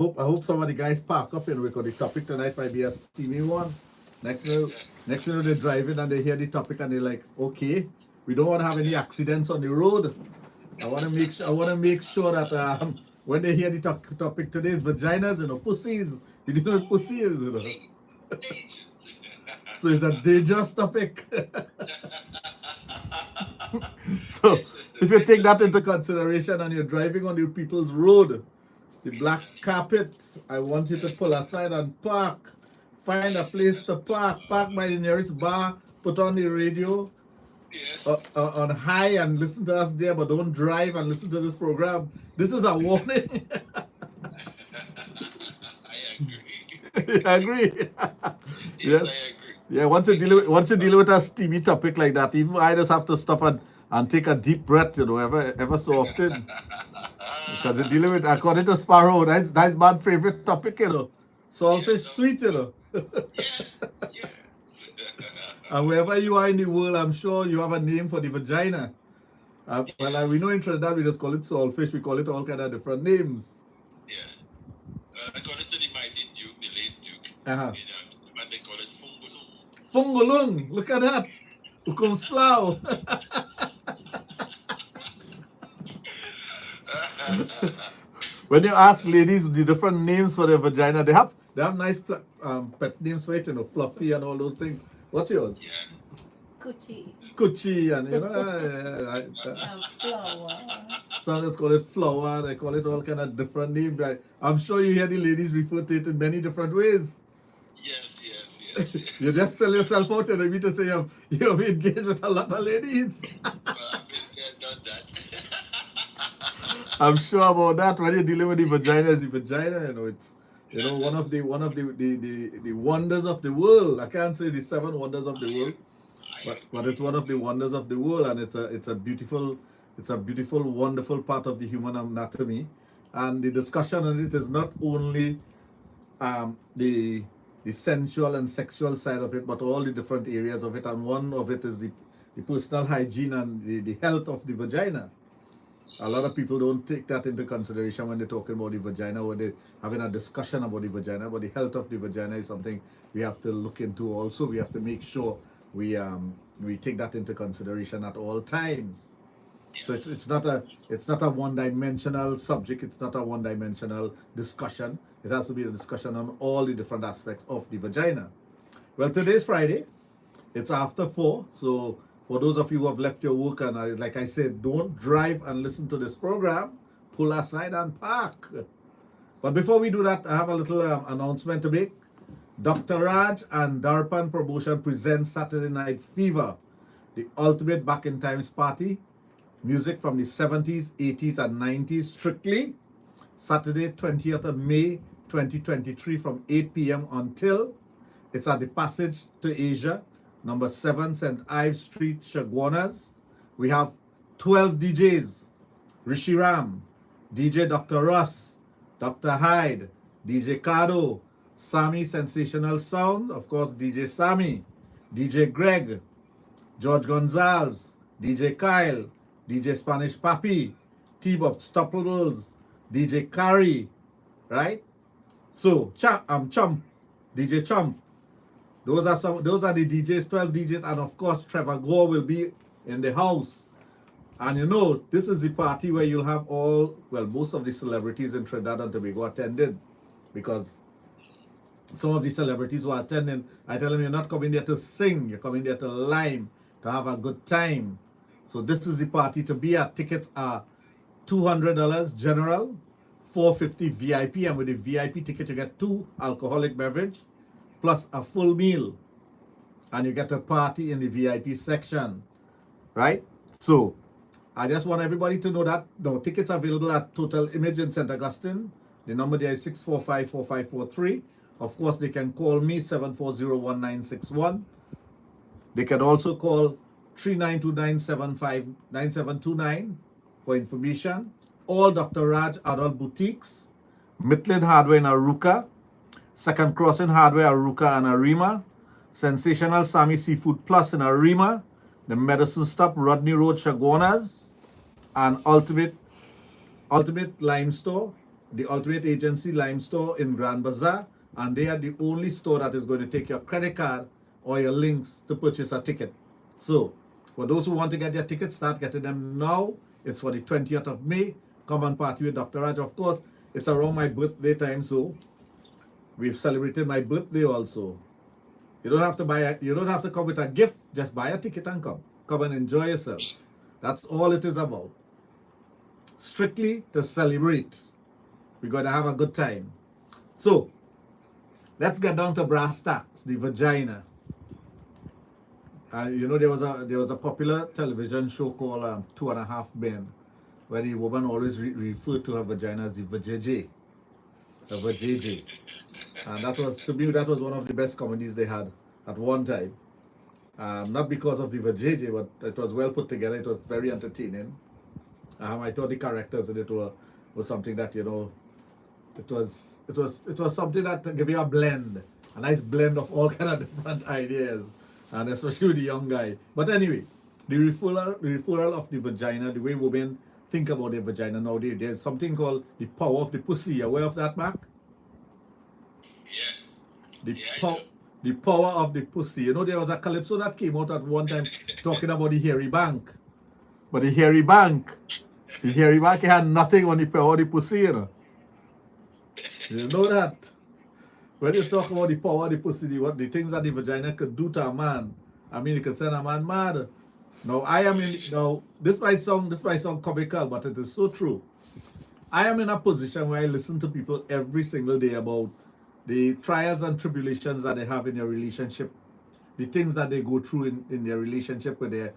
I hope some of the guys park up, because the topic tonight might be a steamy one. Next thing, next thing they're driving and they hear the topic and they're like, okay, we don't want to have any accidents on the road. I want to make sure that when they hear the topic today is vaginas, pussies. You know what pussy is. So it's a dangerous topic. So if you take that into consideration and you're driving on the people's road, the black carpet, I want you to pull aside and park. Find a place to park. Park by the nearest bar. Put on the radio on high and listen to us there, but don't drive and listen to this program. This is a warning. I agree. Yes. Yeah, once you deal with a steamy topic like that, even I just have to stop and take a deep breath, ever so often. Because you're dealing with, according to Sparrow, that's my favorite topic. Saltfish sweet. And wherever you are in the world, I'm sure you have a name for the vagina. We know in Trinidad we just call it saltfish. We call it all kind of different names. According to the mighty Duke, the late Duke, but they call it fungulung. Fungulung, look at that. Ukum splau. When you ask ladies the different names for their vagina, they have nice pet names for it, Fluffy and all those things. What's yours? Coochie. Coochie and Flower. some just call it flower. They call it all kind of different names. I'm sure you hear the ladies refer to it in many different ways. Yes. You just sell yourself out and you to say you've engaged with a lot of ladies. Done that. I'm sure about that. When you're dealing with the vagina, it's one of the wonders of the world. I can't say the 7 wonders of the world, but it's one of the wonders of the world, and it's a beautiful, wonderful part of the human anatomy. And the discussion on it is not only the sensual and sexual side of it, but all the different areas of it. And one of it is the personal hygiene and the health of the vagina. A lot of people don't take that into consideration when they're talking about the vagina, when they're having a discussion about the vagina. But the health of the vagina is something we have to look into also. We have to make sure we take that into consideration at all times. So it's not a one-dimensional subject. It's not a one-dimensional discussion. It has to be a discussion on all the different aspects of the vagina. Well, today's Friday. It's after 4, so for those of you who have left your work and like I said, don't drive and listen to this program. Pull aside and park. But before we do that, I have a little announcement to make. Dr. Raj and Darpan Promotion presents Saturday Night Fever, the ultimate back in times party. Music from the 70s, 80s, and 90s strictly. Saturday, 20th of May, 2023 from 8 p.m. until. It's at the Passage to Asia, number 7 St. Ives Street, Chaguanas. We have 12 DJs. Rishi Ram, DJ Dr. Russ, Dr. Hyde, DJ Kado, Sammy Sensational Sound, of course DJ Sammy, DJ Greg, George Gonzalez, DJ Kyle, DJ Spanish Papi, T-Bob Stoppables, DJ Kari, right? So, Chump, DJ Chump. Those are the DJs, 12 DJs, and of course Trevor Gore will be in the house. And this is the party where you'll have most of the celebrities in Trinidad and Tobago attended, because some of the celebrities who are attending, I tell them, you're not coming there to sing, you're coming there to lime, to have a good time. So this is the party to be at. Tickets are $200 general, $450 VIP, and with the VIP ticket you get 2 alcoholic beverage plus a full meal, and you get a party in the VIP section, right? So I just want everybody to know that tickets are available at Total Image in St. Augustine. The number there is 645-4543. Of course, they can call me 740-1961. They can also call 3929-9729 for information. All Dr. Raj Adult Boutiques, Midland Hardware in Aruka, Second Crossing Hardware, Aruka and Arima, Sensational Sammy Seafood Plus in Arima, the Medicine Stop, Rodney Road, Chaguanas, and Ultimate Lime Store the Ultimate Agency Lime Store in Grand Bazaar, and they are the only store that is going to take your credit card or your links to purchase a ticket. So, for those who want to get their tickets, start getting them now. It's for the 20th of May. Come and party with Dr. Raj. Of course, it's around my birthday time, so we've celebrated my birthday also. You don't have to you don't have to come with a gift. Just buy a ticket and come. Come and enjoy yourself. That's all it is about. Strictly to celebrate. We're going to have a good time. So, let's get down to brass tacks, the vagina. You know, there was a popular television show called 2.5 Men, where the woman always referred to her vagina as the vajayjay. The vajayjay. And that was, to me, that was one of the best comedies they had at one time. Not because of the vajayjay, but it was well put together. It was very entertaining. I thought the characters in it were something that, you know, it was something that gave you a nice blend of all kind of different ideas, and especially with the young guy. But anyway, the referral of the vagina, the way women think about their vagina nowadays, there's something called the power of the pussy. You aware of that, Mark? Yeah. The power of the pussy. You know, there was a calypso that came out at one time talking about the hairy bank. But the hairy bank had nothing on the power of the pussy, you know. You know that? When you talk about the power of the pussy, the things that the vagina could do to a man, I mean, it could send a man mad. Now, this might sound comical, but it is so true. I am in a position where I listen to people every single day about the trials and tribulations that they have in their relationship, the things that they go through in their relationship with their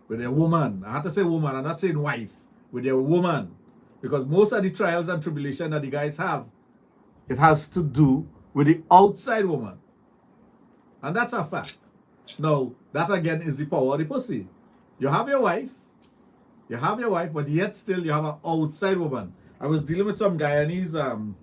woman. I have to say woman, I'm not saying wife, with their woman. Because most of the trials and tribulations that the guys have, it has to do with the outside woman. And that's a fact. Now, that again is the power of the pussy. You have your wife, but yet still you have an outside woman. I was dealing with some Guyanese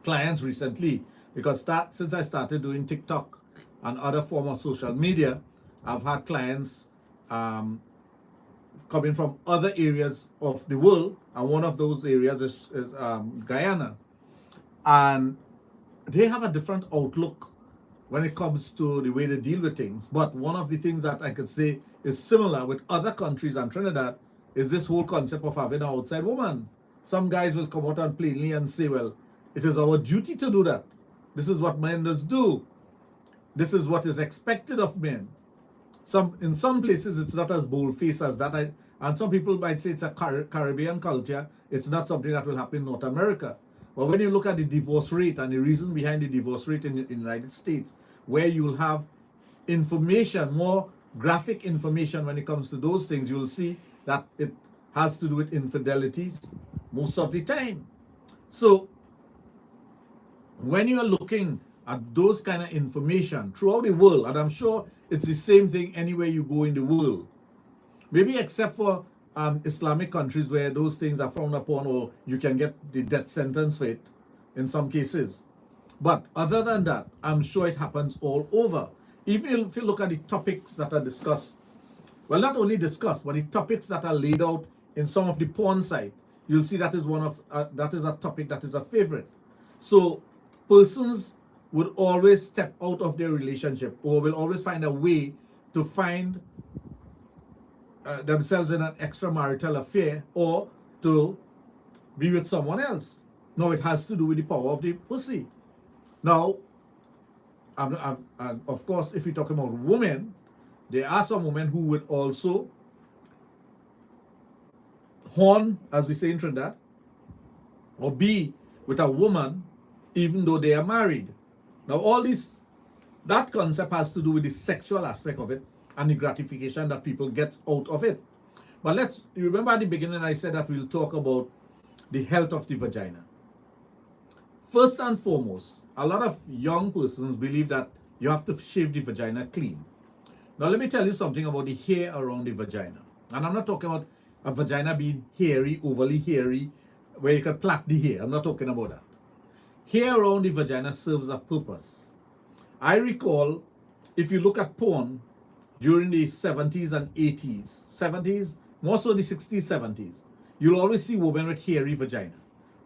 clients recently, because since I started doing TikTok and other form of social media, I've had clients coming from other areas of the world, and one of those areas is Guyana. And they have a different outlook when it comes to the way they deal with things. But one of the things that I could say is similar with other countries and Trinidad is this whole concept of having an outside woman. Some guys will come out and plainly and say, well, it is our duty to do that. This is what men does do. This is what is expected of men. In some places, it's not as bold-faced as that. And some people might say it's a Caribbean culture. It's not something that will happen in North America. But when you look at the divorce rate and the reason behind the divorce rate in the United States, where you will have information, more graphic information when it comes to those things, you will see that it has to do with infidelity most of the time. So when you are looking at those kind of information throughout the world, and I'm sure it's the same thing anywhere you go in the world, maybe except for Islamic countries where those things are frowned upon, or you can get the death sentence for it in some cases. But other than that, I'm sure it happens all over. Even if you look at the topics that are discussed, well, not only discussed, but the topics that are laid out in some of the porn sites, you'll see that is that is a topic that is a favorite. So persons would always step out of their relationship, or will always find a way to find themselves in an extramarital affair, or to be with someone else. Now, it has to do with the power of the pussy. Now, and of course, if we talk about women, there are some women who would also horn, as we say in Trinidad, or be with a woman even though they are married. Now, that concept has to do with the sexual aspect of it and the gratification that people get out of it. But you remember at the beginning I said that we'll talk about the health of the vagina. First and foremost, a lot of young persons believe that you have to shave the vagina clean. Now, let me tell you something about the hair around the vagina. And I'm not talking about a vagina being hairy, overly hairy, where you can plait the hair. I'm not talking about that. Hair around the vagina serves a purpose. I recall, if you look at porn during the 70s and 80s, more so the 60s, 70s, you'll always see women with hairy vagina,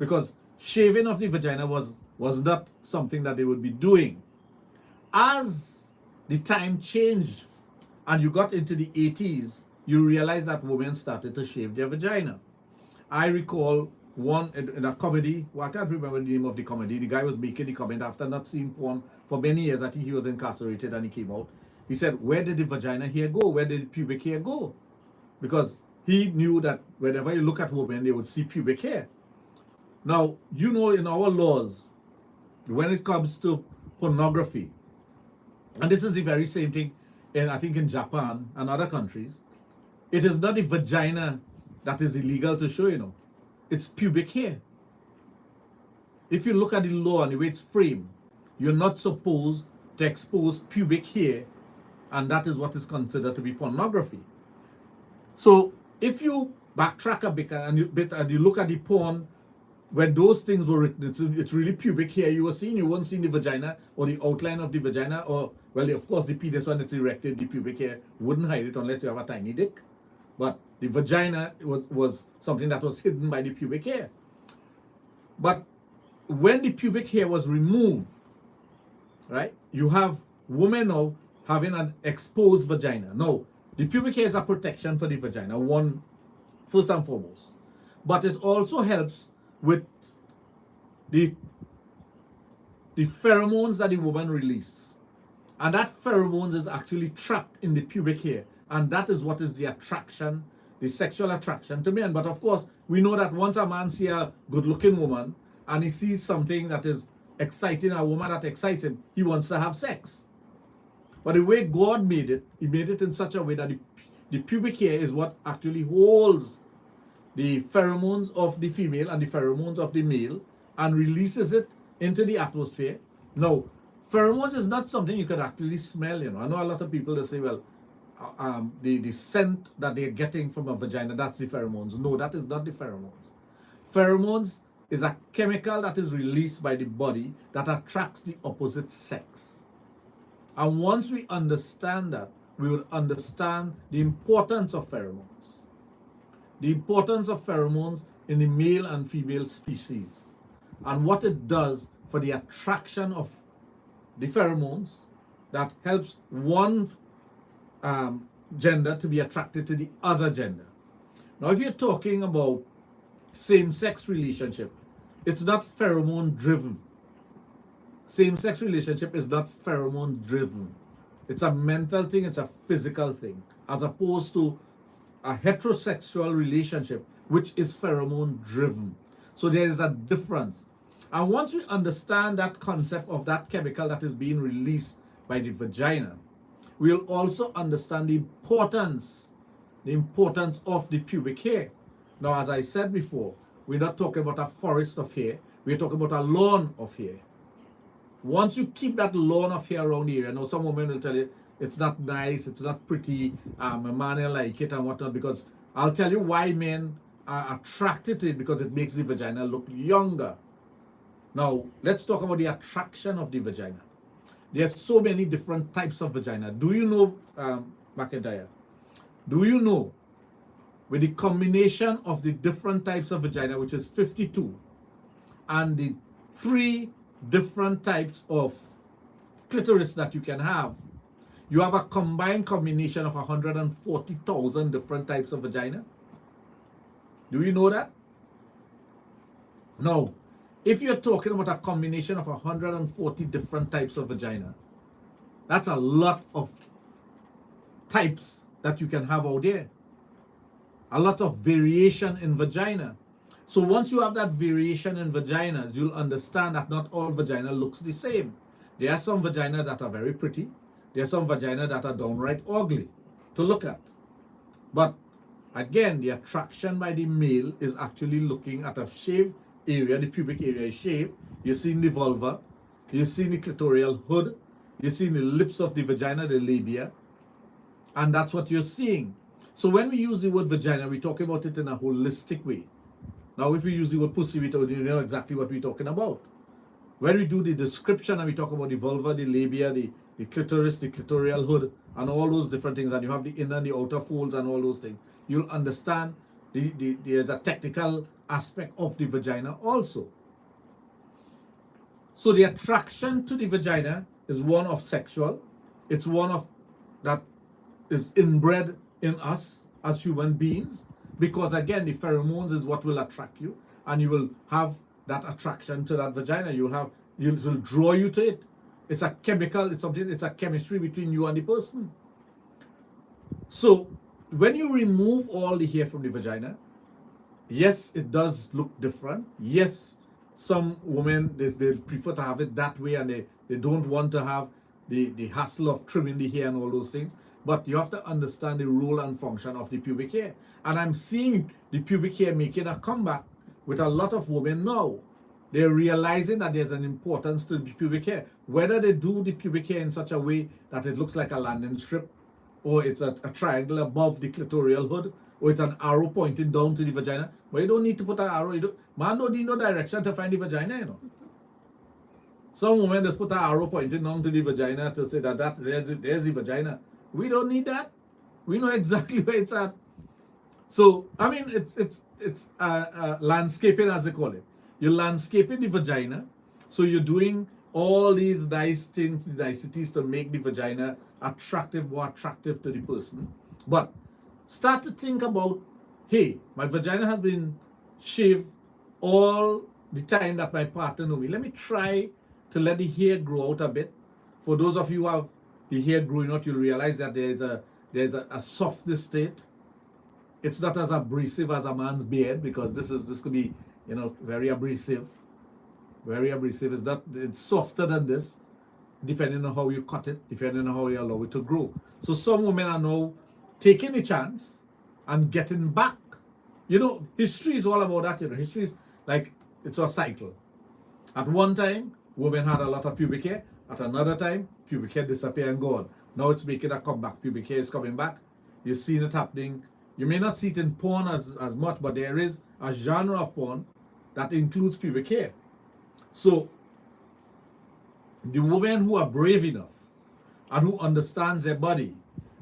because shaving of the vagina was not something that they would be doing. As the time changed and you got into the 80s, you realize that women started to shave their vagina. I recall one in a comedy, well, I can't remember the name of the comedy. The guy was making the comment after not seeing porn for many years. I think he was incarcerated and he came out. He said, where did the vagina hair go? Where did the pubic hair go? Because he knew that whenever you look at women, they would see pubic hair. Now, you know, in our laws, when it comes to pornography, and this is the very same thing I think in Japan and other countries, it is not the vagina that is illegal to show, you know. It's pubic hair. If you look at the law and the way it's framed, you're not supposed to expose pubic hair, and that is what is considered to be pornography. So if you backtrack a bit and you look at the porn, when those things were written, it's really pubic hair you were seeing. You weren't seeing the vagina or the outline of the vagina, or, well, of course, the penis, when it's erected, the pubic hair wouldn't hide it unless you have a tiny dick. But the vagina was something that was hidden by the pubic hair. But when the pubic hair was removed, right, you have women now having an exposed vagina. Now, the pubic hair is a protection for the vagina, one, first and foremost. But it also helps with the pheromones that the woman releases. And that pheromones is actually trapped in the pubic hair. And that is what is the attraction, the sexual attraction to men. But of course, we know that once a man sees a good-looking woman and he sees something that is exciting, a woman that excites him, he wants to have sex. But the way God made it, he made it in such a way that the pubic hair is what actually holds the pheromones of the female and the pheromones of the male and releases it into the atmosphere. Now, pheromones is not something you can actually smell, you know. I know a lot of people that say, well, the scent that they're getting from a vagina, that's the pheromones. No, that is not the pheromones. Pheromones is a chemical that is released by the body that attracts the opposite sex. And once we understand that, we will understand the importance of pheromones. The importance of pheromones in the male and female species. And what it does for the attraction of the pheromones that helps one gender to be attracted to the other gender. Now, if you're talking about same-sex relationship, it's not pheromone-driven. Same-sex relationship is not pheromone-driven. It's a mental thing, it's a physical thing, as opposed to a heterosexual relationship, which is pheromone-driven. So there is a difference. And once we understand that concept of that chemical that is being released by the vagina, we'll also understand the importance of the pubic hair. Now, as I said before, we're not talking about a forest of hair, we're talking about a lawn of hair. Once you keep that lawn of hair around the area, now some women will tell you, it's not nice, it's not pretty, a man will like it and whatnot, because I'll tell you why men are attracted to it, because it makes the vagina look younger. Now, let's talk about the attraction of the vagina. There's so many different types of vagina. Do you know, Makedaya? Do you know, with the combination of the different types of vagina, which is 52, and the 3 different types of clitoris that you can have, you have a combined combination of 140,000 different types of vagina? Do you know that? Now, if you're talking about a combination of 140 different types of vagina, that's a lot of types that you can have out there. A lot of variation in vagina. So once you have that variation in vaginas, you'll understand that not all vagina looks the same. There are some vagina that are very pretty. There are some vagina that are downright ugly to look at. But again, the attraction by the male is actually looking at a shaved area, the pubic area is shaved. You're seeing the vulva, you're seeing the clitoral hood, you're seeing the lips of the vagina, the labia, and that's what you're seeing. So when we use the word vagina, we talk about it in a holistic way. Now, if we use the word pussy, you know exactly what we're talking about. When we do the description and we talk about the vulva, the labia, the clitoris, the clitoral hood, and all those different things, and you have the inner and the outer folds and all those things, you'll understand there's a technical aspect of the vagina also. So the attraction to the vagina is one of sexual. It's one of that is inbred in us as human beings, because again the pheromones is what will attract you, and you will have that attraction to that vagina. It will draw you to it. It's a chemical, it's a chemistry between you and the person. So when you remove all the hair from the vagina, yes, it does look different. Yes, some women they prefer to have it that way, and they don't want to have the hassle of trimming the hair and all those things. But you have to understand the role and function of the pubic hair. And I'm seeing the pubic hair making a comeback with a lot of women now. They're realizing that there's an importance to the pubic hair. Whether they do the pubic hair in such a way that it looks like a landing strip, or it's a triangle above the clitoral hood, or it's an arrow pointing down to the vagina. But you don't need to put an arrow. Man don't need no direction to find the vagina, you know. Some women just put an arrow pointing down to the vagina to say that there's the vagina. We don't need that. We know exactly where it's at. So, I mean, it's landscaping, as they call it. You're landscaping the vagina. So you're doing all these nice things, niceties to make the vagina attractive, more attractive to the person. But start to think about, hey, my vagina has been shaved all the time that my partner knows me. Let me try to let the hair grow out a bit. For those of you who have the hair growing out, you'll realize that there's a softness state. It's not as abrasive as a man's beard, because this could be, you know, very abrasive. Very abrasive. It's softer than this, depending on how you cut it, depending on how you allow it to grow. So some women are now taking a chance and getting back. You know, history is all about that, you know. History is like, it's a cycle. At one time, women had a lot of pubic hair. At another time, pubic hair disappeared and gone. Now it's making a comeback. Pubic hair is coming back. You've seen it happening. You may not see it in porn as much, but there is a genre of porn that includes pubic hair. So the women who are brave enough and who understands their body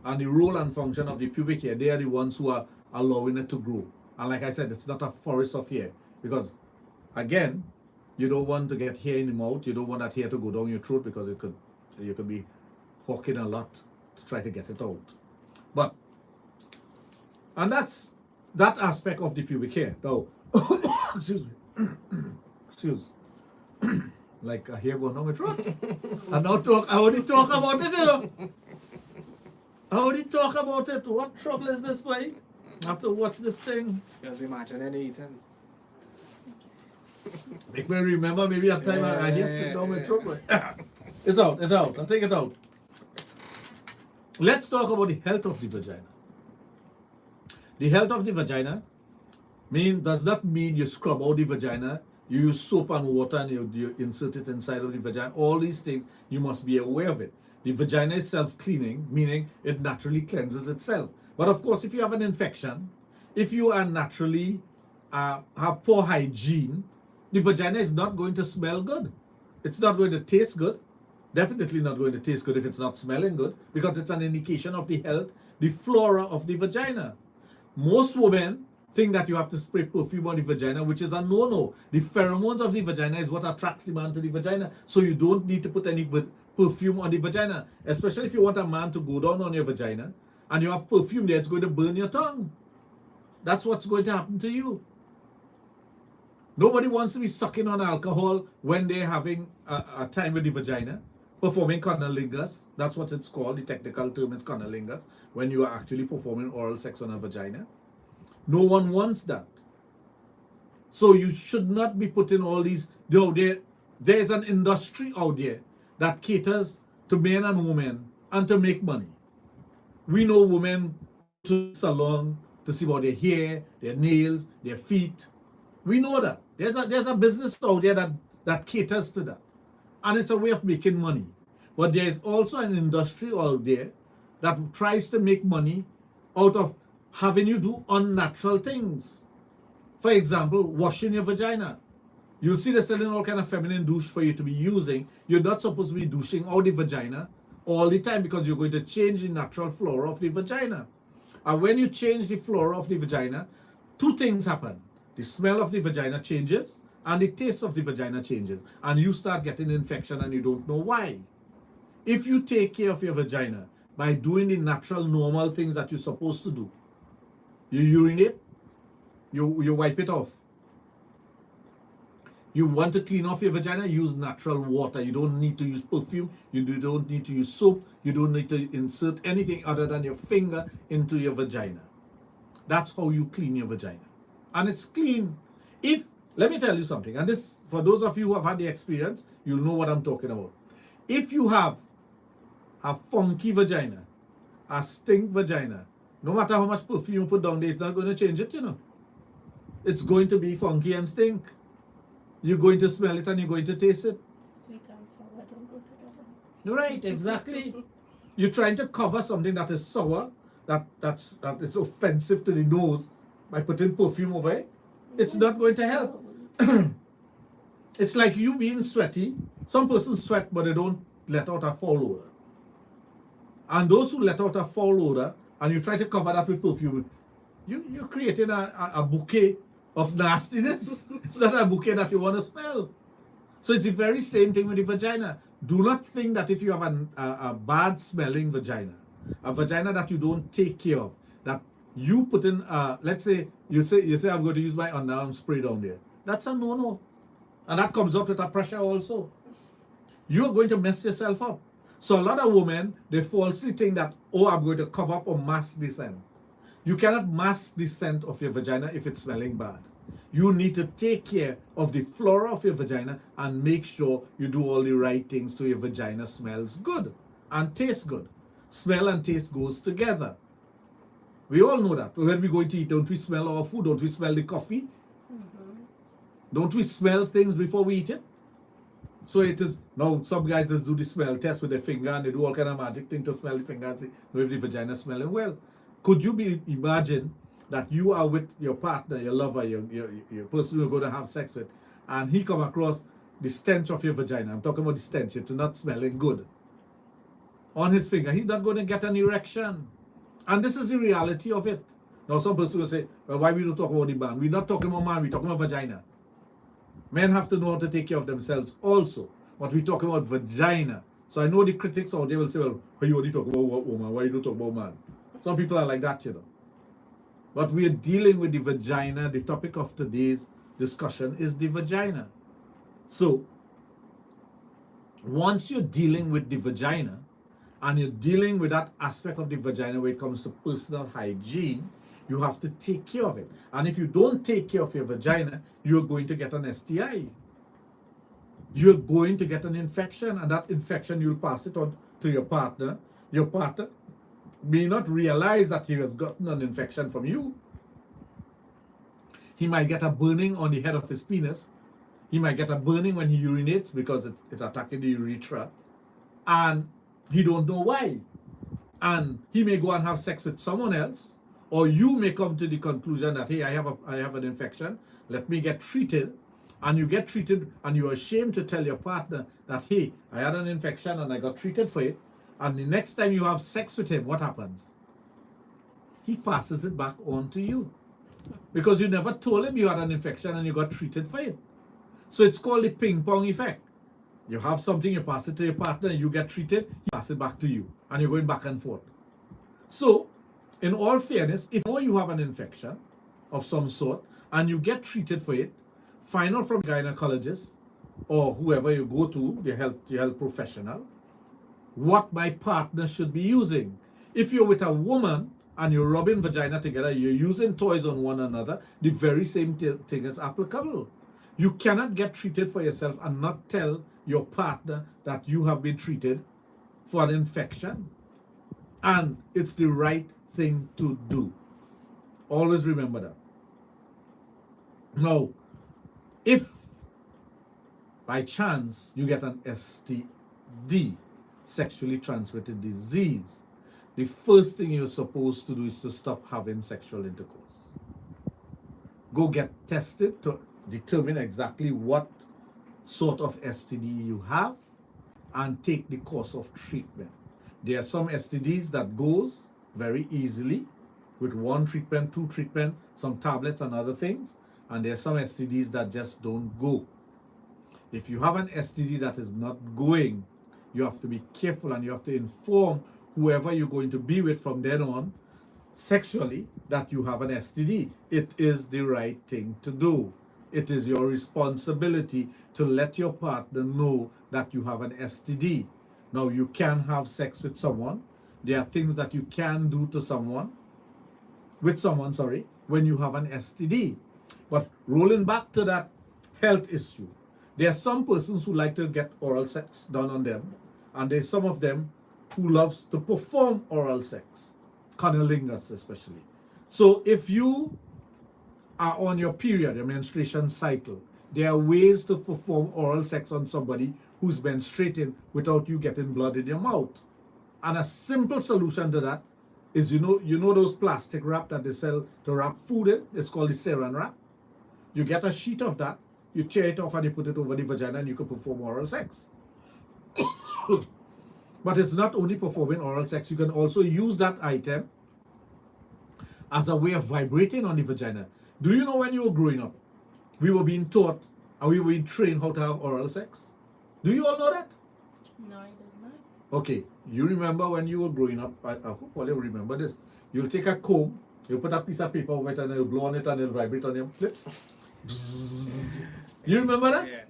and the role and function of the pubic hair, they are the ones who are allowing it to grow. And like I said, it's not a forest of hair, because again, you don't want to get hair in the mouth. You don't want that hair to go down your throat, because you could be hawking a lot to try to get it out. But, and that's that aspect of the pubic hair. Now, excuse me, excuse, like a hair going down my throat. And now I already talk about it, you know. I already talk about it. What trouble is this, boy? I have to watch this thing. Just imagine any eating. Make me remember maybe a time I hear slip down my throat, boy. It's out. I'll take it out. Let's talk about the health of the vagina. The health of the vagina does not mean you scrub out the vagina, you use soap and water and you insert it inside of the vagina. All these things, you must be aware of it. The vagina is self-cleaning, meaning it naturally cleanses itself. But of course, if you have an infection, if you are naturally have poor hygiene, the vagina is not going to smell good. It's not going to taste good. Definitely not going to taste good if it's not smelling good, because it's an indication of the health, the flora of the vagina. Most women think that you have to spray perfume on the vagina, which is a no-no. The pheromones of the vagina is what attracts the man to the vagina. So you don't need to put any perfume on the vagina, especially if you want a man to go down on your vagina and you have perfume there, it's going to burn your tongue. That's what's going to happen to you. Nobody wants to be sucking on alcohol when they're having a time with the vagina, performing cunnilingus. That's what it's called. The technical term is cunnilingus, when you are actually performing oral sex on a vagina. No one wants that. So you should not be putting all these, there's an industry out there that caters to men and women and to make money. We know women go to the salon to see about their hair, their nails, their feet. We know that. There's a business out there that caters to that. And it's a way of making money. But there's also an industry out there that tries to make money out of having you do unnatural things. For example, washing your vagina. You'll see they're selling all kind of feminine douche for you to be using. You're not supposed to be douching out the vagina all the time, because you're going to change the natural flora of the vagina. And when you change the flora of the vagina, two things happen. The smell of the vagina changes and the taste of the vagina changes. And you start getting infection and you don't know why. If you take care of your vagina by doing the natural, normal things that you're supposed to do, you urinate, you wipe it off. You want to clean off your vagina, use natural water. You don't need to use perfume. You don't need to use soap. You don't need to insert anything other than your finger into your vagina. That's how you clean your vagina. And it's clean. Let me tell you something, and this, for those of you who have had the experience, you'll know what I'm talking about. If you have a funky vagina, a stink vagina, no matter how much perfume you put down there, it's not going to change it, you know. It's going to be funky and stink. You're going to smell it and you're going to taste it. Sweet and sour don't go together. Right, exactly. You're trying to cover something that is sour, that is offensive to the nose, by putting perfume over it. It's not going to help. It's like you being sweaty. Some persons sweat, but they don't let out a foul odor. And those who let out a foul odor, and you try to cover that with perfume, you're creating a bouquet of nastiness. It's not a bouquet that you want to smell. So it's the very same thing with the vagina. Do not think that if you have a bad smelling vagina, a vagina that you don't take care of, that you put in, let's say you say I'm going to use my underarm spray down there. That's a no-no. And that comes up with a pressure also. You're going to mess yourself up. So a lot of women, they falsely think that, oh, I'm going to cover up or mask the scent. You cannot mask the scent of your vagina if it's smelling bad. You need to take care of the flora of your vagina and make sure you do all the right things so your vagina smells good and tastes good. Smell and taste goes together. We all know that. When we go to eat, don't we smell our food? Don't we smell the coffee? Don't we smell things before we eat it? So it is, now some guys just do the smell test with their finger and they do all kind of magic thing to smell the finger and see if the vagina is smelling well. Could you imagine that you are with your partner, your lover, your person you're going to have sex with, and he come across the stench of your vagina? I'm talking about the stench. It's not smelling good. On his finger, he's not going to get an erection. And this is the reality of it. Now some person will say, well, why we don't talk about the man? We're not talking about man, we're talking about vagina. Men have to know how to take care of themselves also. But we're talking about vagina. So I know the critics out there will say, well, why you only talk about woman? Why you don't talk about man? Some people are like that, you know. But we are dealing with the vagina. The topic of today's discussion is the vagina. So once you're dealing with the vagina, and you're dealing with that aspect of the vagina when it comes to personal hygiene, you have to take care of it. And if you don't take care of your vagina, you're going to get an STI. You're going to get an infection, and that infection, you'll pass it on to your partner. Your partner may not realize that he has gotten an infection from you. He might get a burning on the head of his penis. He might get a burning when he urinates because it's attacking the urethra. And he don't know why. And he may go and have sex with someone else, or you may come to the conclusion that, hey, I have an infection, let me get treated. And you get treated and you're ashamed to tell your partner that, hey, I had an infection and I got treated for it. And the next time you have sex with him, what happens? He passes it back on to you. Because you never told him you had an infection and you got treated for it. So it's called the ping pong effect. You have something, you pass it to your partner, you get treated, he passes it back to you. And you're going back and forth. So, in all fairness, if you have an infection of some sort and you get treated for it, find out from a gynecologist or whoever you go to, your health professional, what my partner should be using. If you're with a woman and you're rubbing vagina together, you're using toys on one another, the very same thing is applicable. You cannot get treated for yourself and not tell your partner that you have been treated for an infection. And it's the right thing to do. Always remember that. Now, if by chance you get an STD, sexually transmitted disease, the first thing you're supposed to do is to stop having sexual intercourse. Go get tested to determine exactly what sort of STD you have and take the course of treatment. There are some STDs that goes very easily with one treatment, two treatment, some tablets and other things. And there's some STDs that just don't go. If you have an STD that is not going, you have to be careful and you have to inform whoever you're going to be with from then on sexually that you have an STD. It is the right thing to do. It is your responsibility to let your partner know that you have an STD. Now, you can have sex with someone. There are things that you can do to someone, when you have an STD. But rolling back to that health issue, there are some persons who like to get oral sex done on them, and there's some of them who loves to perform oral sex, cunnilingus especially. So if you are on your period, your menstruation cycle, there are ways to perform oral sex on somebody who's menstruating without you getting blood in your mouth. And a simple solution to that is, you know those plastic wrap that they sell to wrap food in? It's called the saran wrap. You get a sheet of that, you tear it off and you put it over the vagina and you can perform oral sex. But it's not only performing oral sex, you can also use that item as a way of vibrating on the vagina. Do you know when you were growing up, we were being taught and we were being trained how to have oral sex? Do you all know that? No, it does not. Okay, you remember when you were growing up, I hope all you remember this. You'll take a comb, you'll put a piece of paper over it and you'll blow on it and it'll vibrate on your lips. You remember that? Yeah.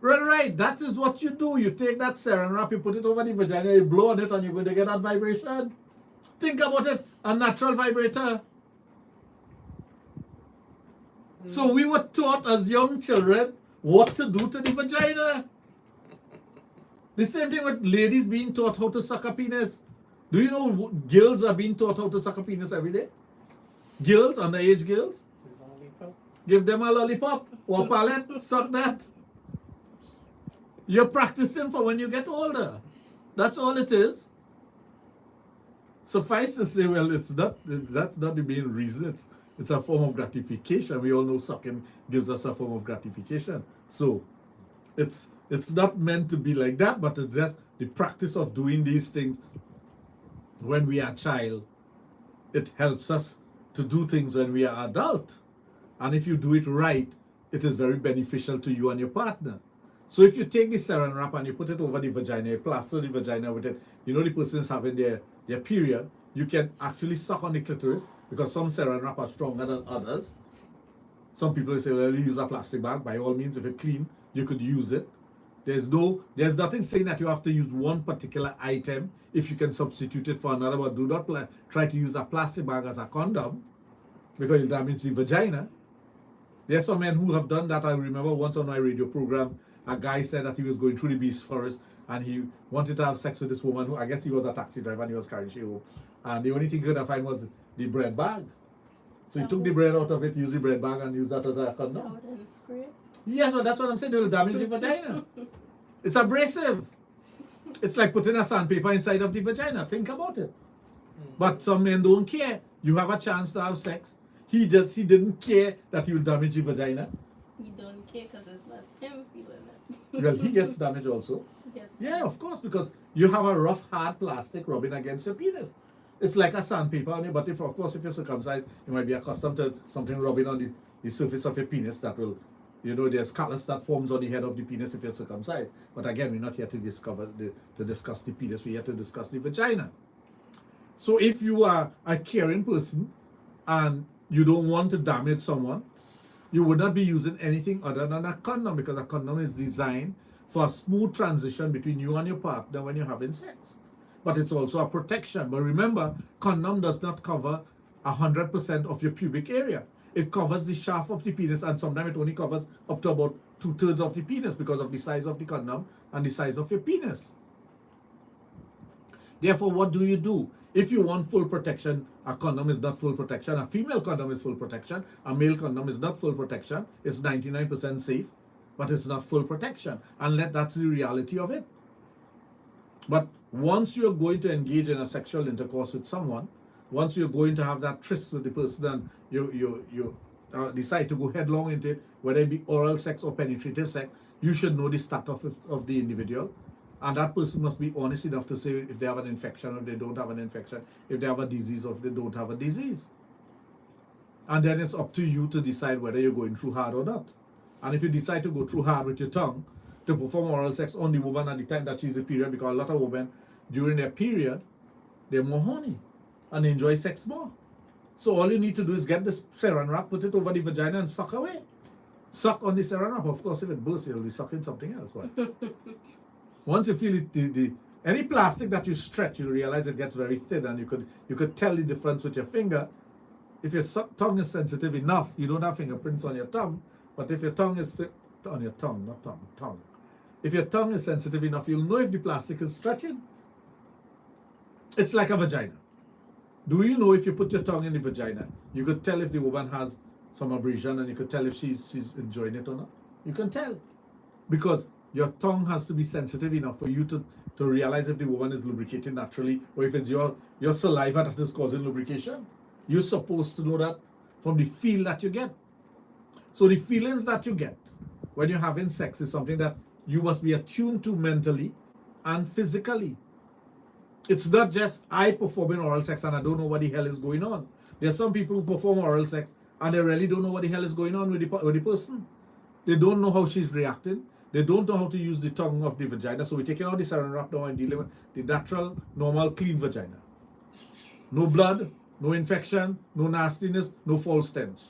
Right, that is what you do. You take that saran wrap, you put it over the vagina, you blow on it and you're going to get that vibration. Think about it, a natural vibrator. So we were taught as young children what to do to the vagina. The same thing with ladies being taught how to suck a penis. Do you know girls are being taught how to suck a penis every day? Girls, underage girls. Give them a lollipop or palette, suck that. You're practicing for when you get older. That's all it is. Suffice to say, well, that's not the main reason. It's a form of gratification. We all know sucking gives us a form of gratification. So it's not meant to be like that, but it's just the practice of doing these things when we are a child. It helps us to do things when we are adult. And if you do it right, it is very beneficial to you and your partner. So if you take the saran wrap and you put it over the vagina, you plaster the vagina with it, you know the person is having their period, you can actually suck on the clitoris because some saran wrap are stronger than others. Some people say, well, you use a plastic bag. By all means, if it's clean, you could use it. There's nothing saying that you have to use one particular item if you can substitute it for another, but do not try to use a plastic bag as a condom because you'll damage the vagina. There's some men who have done that. I remember once on my radio program, a guy said that he was going through the Beast Forest and he wanted to have sex with this woman who, I guess he was a taxi driver and he was carrying she home. And the only thing he could find was the bread bag. So he took the bread out of it, used the bread bag and used that as a condom. Out and scrape. Yes, but that's what I'm saying. It will damage the vagina. It's abrasive. It's like putting a sandpaper inside of the vagina. Think about it. But some men don't care. You have a chance to have sex. He didn't care that he will damage the vagina. You don't care because it's not him feeling it. Well, he gets damaged also. Yes. Yeah, of course, because you have a rough, hard plastic rubbing against your penis. It's like a sandpaper on you, but of course, if you're circumcised, you might be accustomed to something rubbing on the surface of your penis that will, there's callus that forms on the head of the penis if you're circumcised. But again, we're not here to discuss the penis, we're here to discuss the vagina. So if you are a caring person and you don't want to damage someone, you would not be using anything other than a condom because a condom is designed for a smooth transition between you and your partner when you're having sex. But it's also a protection. But remember, condom does not cover 100% of your pubic area. It covers the shaft of the penis and sometimes it only covers up to about 2/3 of the penis because of the size of the condom and the size of your penis. Therefore, what do? If you want full protection, a condom is not full protection. A female condom is full protection. A male condom is not full protection. It's 99% safe, but it's not full protection. And that's the reality of it. But once you're going to engage in a sexual intercourse with someone, once you're going to have that tryst with the person and you decide to go headlong into it, whether it be oral sex or penetrative sex, you should know the status of the individual. And that person must be honest enough to say if they have an infection, or if they don't have an infection, if they have a disease, or if they don't have a disease. And then it's up to you to decide whether you're going through hard or not. And if you decide to go through hard with your tongue to perform oral sex on the woman at the time that she's a period, because a lot of women during their period, they're more horny and they enjoy sex more. So all you need to do is get this saran wrap, put it over the vagina and suck away. Suck on the saran wrap. Of course, if it bursts, you'll be sucking something else. But once you feel it, any plastic that you stretch, you realize it gets very thin, and you could tell the difference with your finger. If your tongue is sensitive enough, you don't have fingerprints on your tongue, but if your tongue is on your tongue, not tongue. If your tongue is sensitive enough, you'll know if the plastic is stretching. It's like a vagina. Do you know if you put your tongue in the vagina, you could tell if the woman has some abrasion, and you could tell if she's enjoying it or not? You can tell. Because your tongue has to be sensitive enough for you to realize if the woman is lubricating naturally, or if it's your saliva that is causing lubrication. You're supposed to know that from the feel that you get. So the feelings that you get when you're having sex is something that you must be attuned to mentally and physically. It's not just I performing oral sex and I don't know what the hell is going on. There are some people who perform oral sex and they really don't know what the hell is going on with the person. They don't know how she's reacting. They don't know how to use the tongue of the vagina. So we're taking out the saran wrap now and dealing with the natural, normal, clean vagina. No blood, no infection, no nastiness, no foul stench.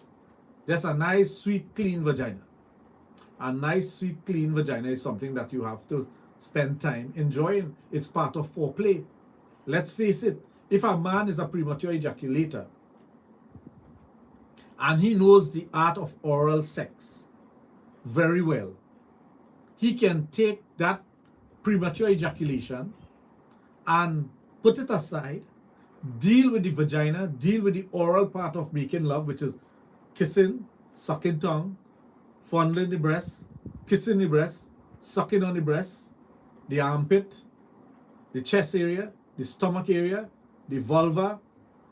Just a nice, sweet, clean vagina. A nice, sweet, clean vagina is something that you have to spend time enjoying. It's part of foreplay. Let's face it, if a man is a premature ejaculator and he knows the art of oral sex very well, he can take that premature ejaculation and put it aside, deal with the vagina, deal with the oral part of making love, which is kissing, sucking tongue, fondling the breast, kissing the breast, sucking on the breast, the armpit, the chest area, the stomach area, the vulva,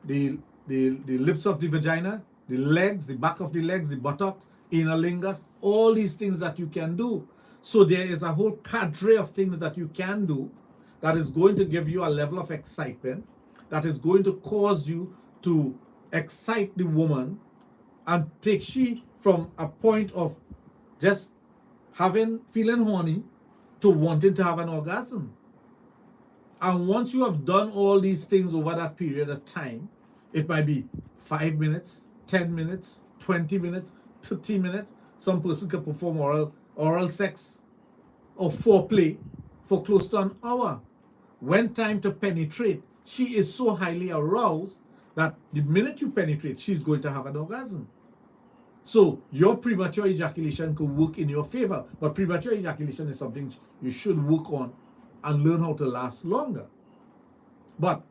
the lips of the vagina, the legs, the back of the legs, the buttocks, analingus, all these things that you can do. So there is a whole cadre of things that you can do that is going to give you a level of excitement, that is going to cause you to excite the woman and take she from a point of just feeling horny to wanting to have an orgasm. And once you have done all these things over that period of time, it might be 5 minutes, 10 minutes, 20 minutes, 30 minutes. Some person can perform oral sex or foreplay for close to an hour. When time to penetrate, she is so highly aroused that the minute you penetrate, she's going to have an orgasm. So your premature ejaculation could work in your favor, but premature ejaculation is something you should work on and learn how to last longer. But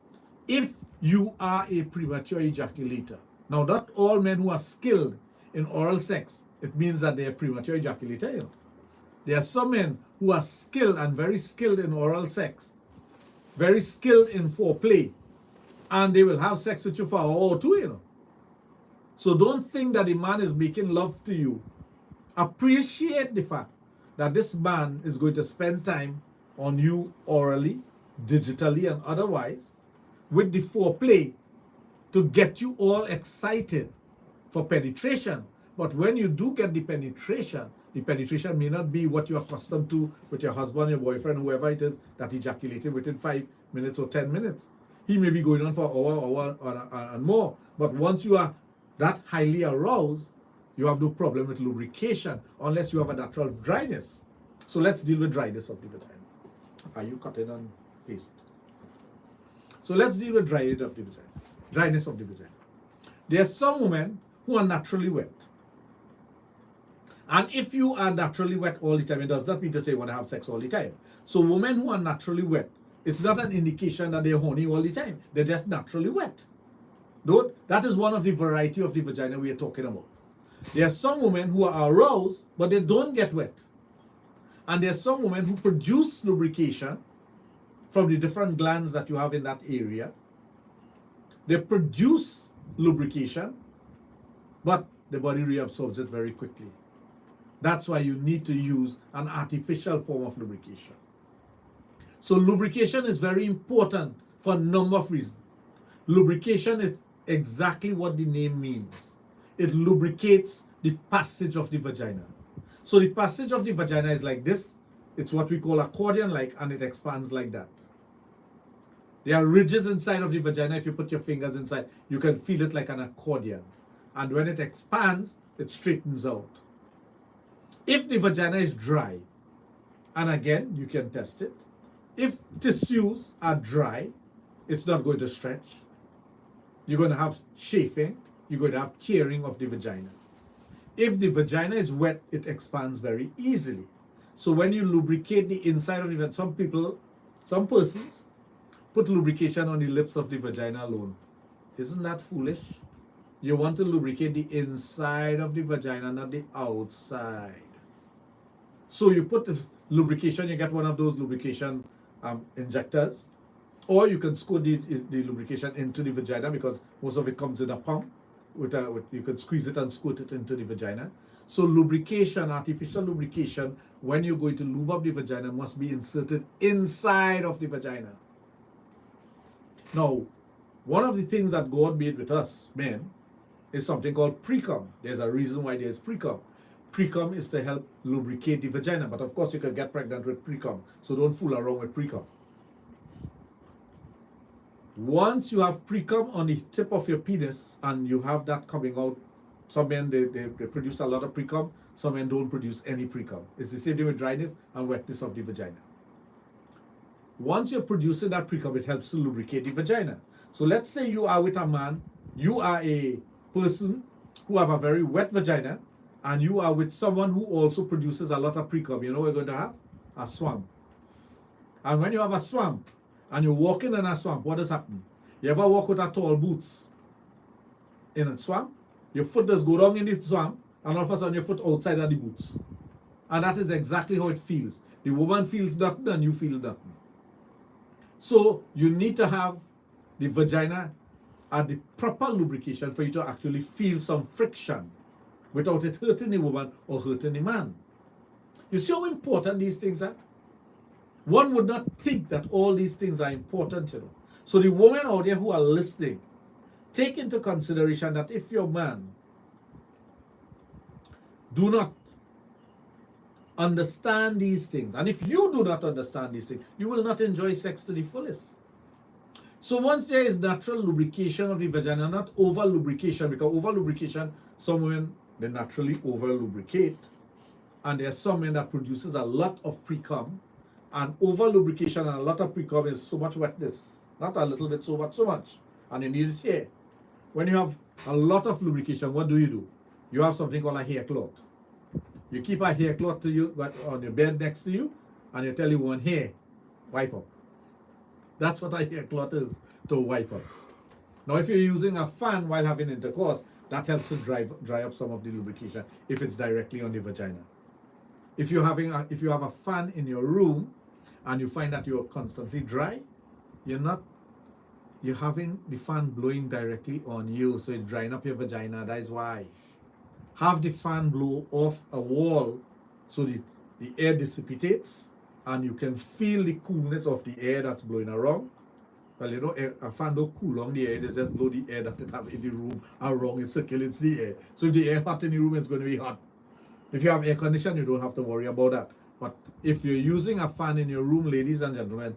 if you are a premature ejaculator, now not all men who are skilled in oral sex, it means that they are premature ejaculator. You know? There are some men who are skilled and very skilled in oral sex, very skilled in foreplay, and they will have sex with you for an hour or two, you know. So don't think that the man is making love to you. Appreciate the fact that this man is going to spend time on you orally, digitally, and otherwise with the foreplay to get you all excited for penetration. But when you do get the penetration may not be what you're accustomed to with your husband, your boyfriend, whoever it is that ejaculated within 5 minutes or 10 minutes. He may be going on for an hour and more. But once you are that highly aroused, you have no problem with lubrication unless you have a natural dryness. So let's deal with dryness of the vagina. Are you cutting and paste? So let's deal with dryness of the vagina. Dryness of the vagina. There are some women who are naturally wet. And if you are naturally wet all the time, it does not mean to say you want to have sex all the time. So women who are naturally wet, it's not an indication that they're horny all the time. They're just naturally wet. That is one of the variety of the vagina we are talking about. There are some women who are aroused, but they don't get wet. And there are some women who produce lubrication from the different glands that you have in that area. They produce lubrication, but the body reabsorbs it very quickly. That's why you need to use an artificial form of lubrication. So lubrication is very important for a number of reasons. Lubrication is exactly what the name means. It lubricates the passage of the vagina. So the passage of the vagina is like this. It's what we call accordion-like, and it expands like that. There are ridges inside of the vagina. If you put your fingers inside, you can feel it like an accordion. And when it expands, it straightens out. If the vagina is dry, and again, you can test it, if tissues are dry, it's not going to stretch. You're going to have chafing. You're going to have tearing of the vagina. If the vagina is wet, it expands very easily. So when you lubricate the inside of the vagina, some persons put lubrication on the lips of the vagina alone. Isn't that foolish? You want to lubricate the inside of the vagina, not the outside. So you put the lubrication, you get one of those lubrication injectors, or you can squirt the lubrication into the vagina, because most of it comes in a pump. You can squeeze it and squirt it into the vagina. So lubrication, artificial lubrication, when you're going to lube up the vagina, must be inserted inside of the vagina. Now, one of the things that God made with us, men, is something called pre-cum. There's a reason why there's pre-cum. Pre-cum is to help lubricate the vagina, but of course you can get pregnant with pre-cum, so don't fool around with pre-cum. Once you have pre-cum on the tip of your penis and you have that coming out, some men, they produce a lot of pre-cum, some men don't produce any pre-cum. It's the same thing with dryness and wetness of the vagina. Once you're producing that pre-cum, it helps to lubricate the vagina. So let's say you are with a man, you are a person who have a very wet vagina, and you are with someone who also produces a lot of pre-cum. You know what we're going to have? A swamp. And when you have a swamp, and you're walking in a swamp, what does happen? You ever walk with a tall boots in a swamp? Your foot does go down in the swamp, and all of a sudden your foot outside of the boots. And that is exactly how it feels. The woman feels nothing and you feel nothing. So you need to have the vagina at the proper lubrication for you to actually feel some friction without it hurting the woman or hurting the man. You see how important these things are? One would not think that all these things are important, you know. So the women out there who are listening, take into consideration that if your man do not understand these things, and if you do not understand these things, you will not enjoy sex to the fullest. So once there is natural lubrication of the vagina, not over lubrication, because over lubrication, some women, they naturally over lubricate, and there are some men that produces a lot of pre-cum, and over lubrication and a lot of pre-cum is so much wetness, not a little bit, so much, and you need it here. When you have a lot of lubrication, what do? You have something called a hair cloth. You keep a hair cloth to you on your bed next to you, and you tell you one hair, wipe up. That's what a hair cloth is, to wipe up. Now, if you're using a fan while having intercourse, that helps to dry up some of the lubrication if it's directly on the vagina. If you have a fan in your room and you find that you're constantly dry, you're having the fan blowing directly on you, so it's drying up your vagina. That is why. Have the fan blow off a wall so the air dissipates and you can feel the coolness of the air that's blowing around. Well, you know, a fan don't cool on the air, they just blow the air that it have in the room around, it circulates the air. So if the air hot in the room, it's going to be hot. If you have air conditioning, you don't have to worry about that. But if you're using a fan in your room, ladies and gentlemen,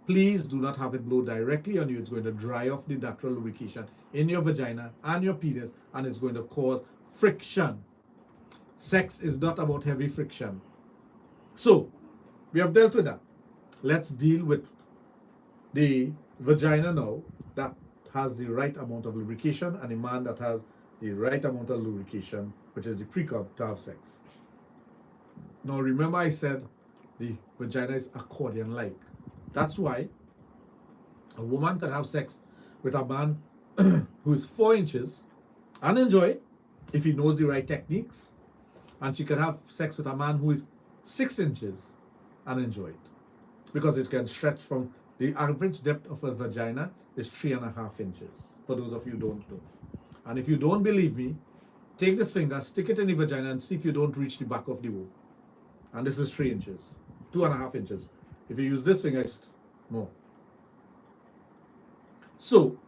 please do not have it blow directly on you. It's going to dry off the natural lubrication in your vagina and your penis, and it's going to cause friction. Sex is not about heavy friction. So, we have dealt with that. Let's deal with the vagina now that has the right amount of lubrication, and the man that has the right amount of lubrication, which is the pre-cum, to have sex. Now remember I said the vagina is accordion-like. That's why a woman can have sex with a man who is 4 inches and enjoy it if he knows the right techniques, and she can have sex with a man who is 6 inches and enjoy it, because it can stretch from the average depth of a vagina is 3.5 inches, for those of you who don't know. And if you don't believe me, take this finger, stick it in the vagina, and see if you don't reach the back of the womb. And this is 3 inches, 2.5 inches. If you use this finger, it's more. So,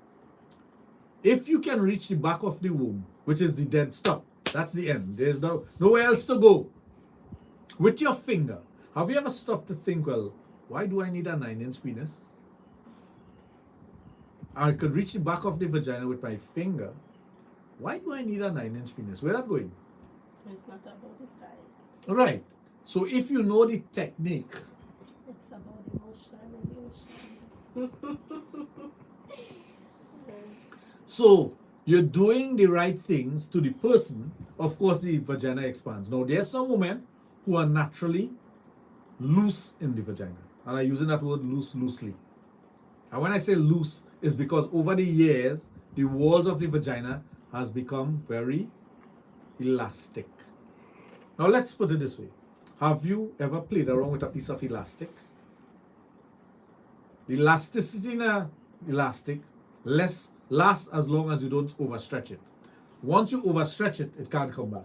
if you can reach the back of the womb, which is the dead stop, that's the end. There's nowhere else to go. With your finger, have you ever stopped to think, well, why do I need a 9-inch penis? I could reach the back of the vagina with my finger. Why do I need a 9-inch penis? Where that going? It's not about the size. Right. So if you know the technique, It's about the motion and the ocean. so you're doing the right things to the person, of course the vagina expands. Now there's some women who are naturally loose in the vagina. And I'm using that word loosely. And when I say loose, it's because over the years, the walls of the vagina has become very elastic. Now let's put it this way. Have you ever played around with a piece of elastic? The elasticity in an elastic lasts as long as you don't overstretch it. Once you overstretch it, it can't come back.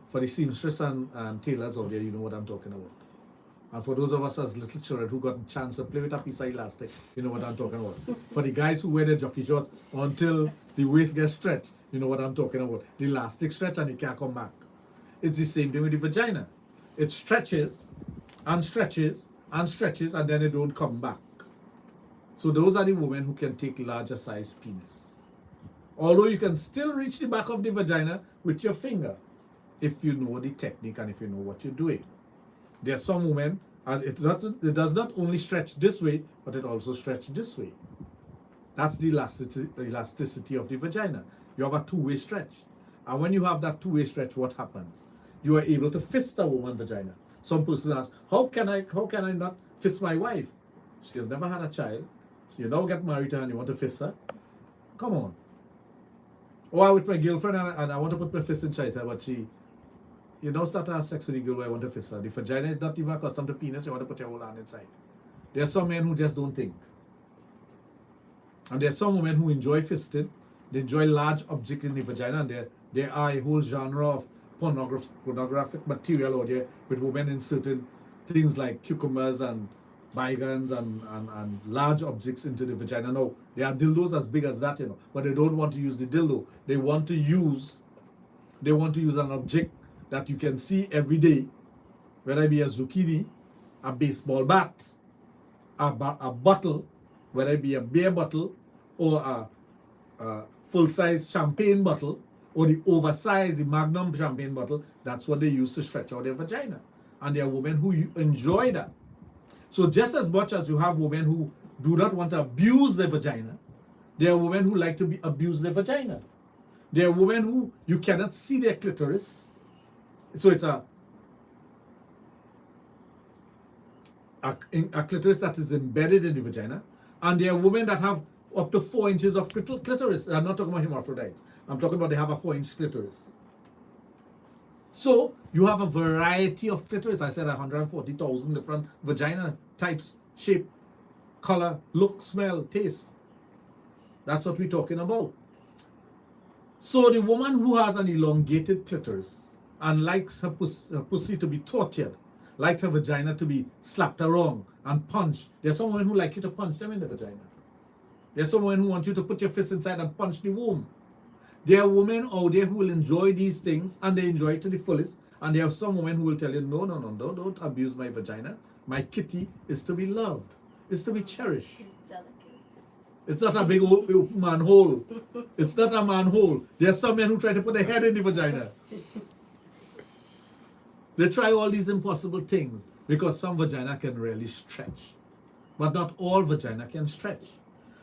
For the seamstress and tailors out there, you know what I'm talking about. And for those of us as little children who got a chance to play with a piece of elastic, you know what I'm talking about. For the guys who wear their jockey shorts until the waist gets stretched, you know what I'm talking about. The elastic stretch and it can't come back. It's the same thing with the vagina. It stretches and stretches and stretches and then it don't come back. So those are the women who can take larger size penis. Although you can still reach the back of the vagina with your finger if you know the technique and if you know what you're doing. There are some women, and it does not only stretch this way, but it also stretches this way. That's the elasticity of the vagina. You have a two-way stretch. And when you have that two-way stretch, what happens? You are able to fist a woman's vagina. Some person asks, how can I not fist my wife? She's never had a child. You now get married to her and you want to fist her? Come on. Or I'm with my girlfriend and I want to put my fist inside her, but you don't start to have sex with the girl where I want to fist her. The vagina is not even accustomed to penis, you want to put your whole hand inside. There are some men who just don't think. And there are some women who enjoy fisting. They enjoy large objects in the vagina, and there are a whole genre of pornographic material out there with women inserting things like cucumbers and bygones and large objects into the vagina. Now, there are dildos as big as that, but they don't want to use the dildo. They want to use an object that you can see every day, whether it be a zucchini, a baseball bat, a bottle, whether it be a beer bottle or a full-size champagne bottle or the oversized, the magnum champagne bottle. That's what they use to stretch out their vagina. And there are women who enjoy that. So just as much as you have women who do not want to abuse their vagina, there are women who like to abuse their vagina. There are women who you cannot see their clitoris. So it's a clitoris that is embedded in the vagina. And there are women that have up to 4 inches of clitoris. I'm not talking about hermaphrodites. I'm talking about they have a 4-inch clitoris. So you have a variety of clitoris. I said 140,000 different vagina types, shape, color, look, smell, taste. That's what we're talking about. So the woman who has an elongated clitoris and likes her pussy to be tortured, likes her vagina to be slapped around and punched. There's some women who like you to punch them in the vagina. There's some women who want you to put your fist inside and punch the womb. There are women out there who will enjoy these things and they enjoy it to the fullest. And there are some women who will tell you, no, don't abuse my vagina. My kitty is to be loved. It's to be cherished. It's delicate. It's not a big old manhole. It's not a manhole. There are some men who try to put a head in the vagina. They try all these impossible things because some vagina can really stretch. But not all vagina can stretch.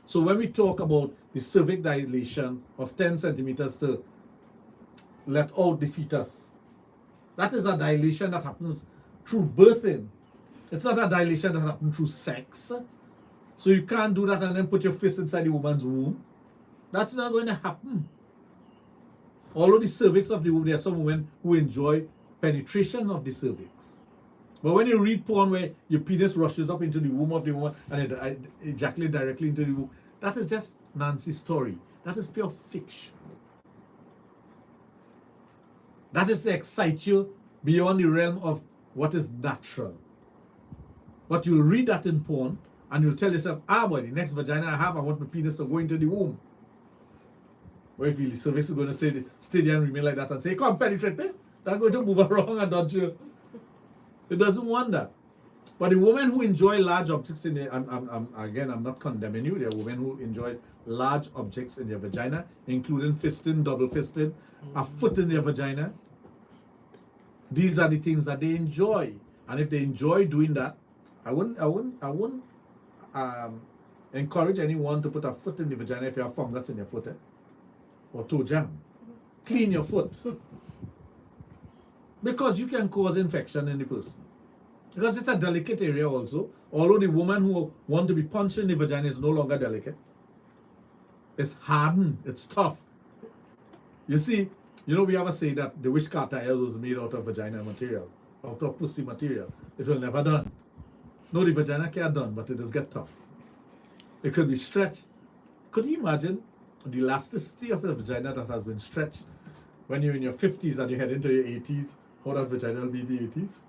So when we talk about the cervic dilation of 10 centimeters to let out the fetus, that is a dilation that happens through birthing. It's not a dilation that happens through sex. So you can't do that and then put your fist inside the woman's womb. That's not going to happen. Although the cervix of the womb, there are some women who enjoy penetration of the cervix. But when you read porn where your penis rushes up into the womb of the woman and it ejaculates directly into the womb, that is just Nancy's story. That is pure fiction. That is to excite you beyond the realm of what is natural. But you'll read that in porn and you'll tell yourself, boy, the next vagina I have, I want my penis to go into the womb. But if the service is going to say, stay there and remain like that and say, come penetrate me, that's going to move around and dodge you. It doesn't want that. But the women who enjoy large objects in their, I'm not condemning you. There are women who enjoy large objects in their vagina, including fisting, double fisting, a foot in their vagina. These are the things that they enjoy. And if they enjoy doing that, I wouldn't encourage anyone to put a foot in the vagina if you have fungus in your foot, or toe jam. Clean your foot. Because you can cause infection in the person. Because it's a delicate area also. Although the woman who want to be punched in the vagina is no longer delicate. It's hardened. It's tough. You see, we have a say that the wish cartile was made out of vagina material, out of pussy material. It will never done. No, the vagina can done, but it does get tough. It could be stretched. Could you imagine the elasticity of a vagina that has been stretched when you're in your 50s and you head into your 80s? How that vagina will be in the 80s?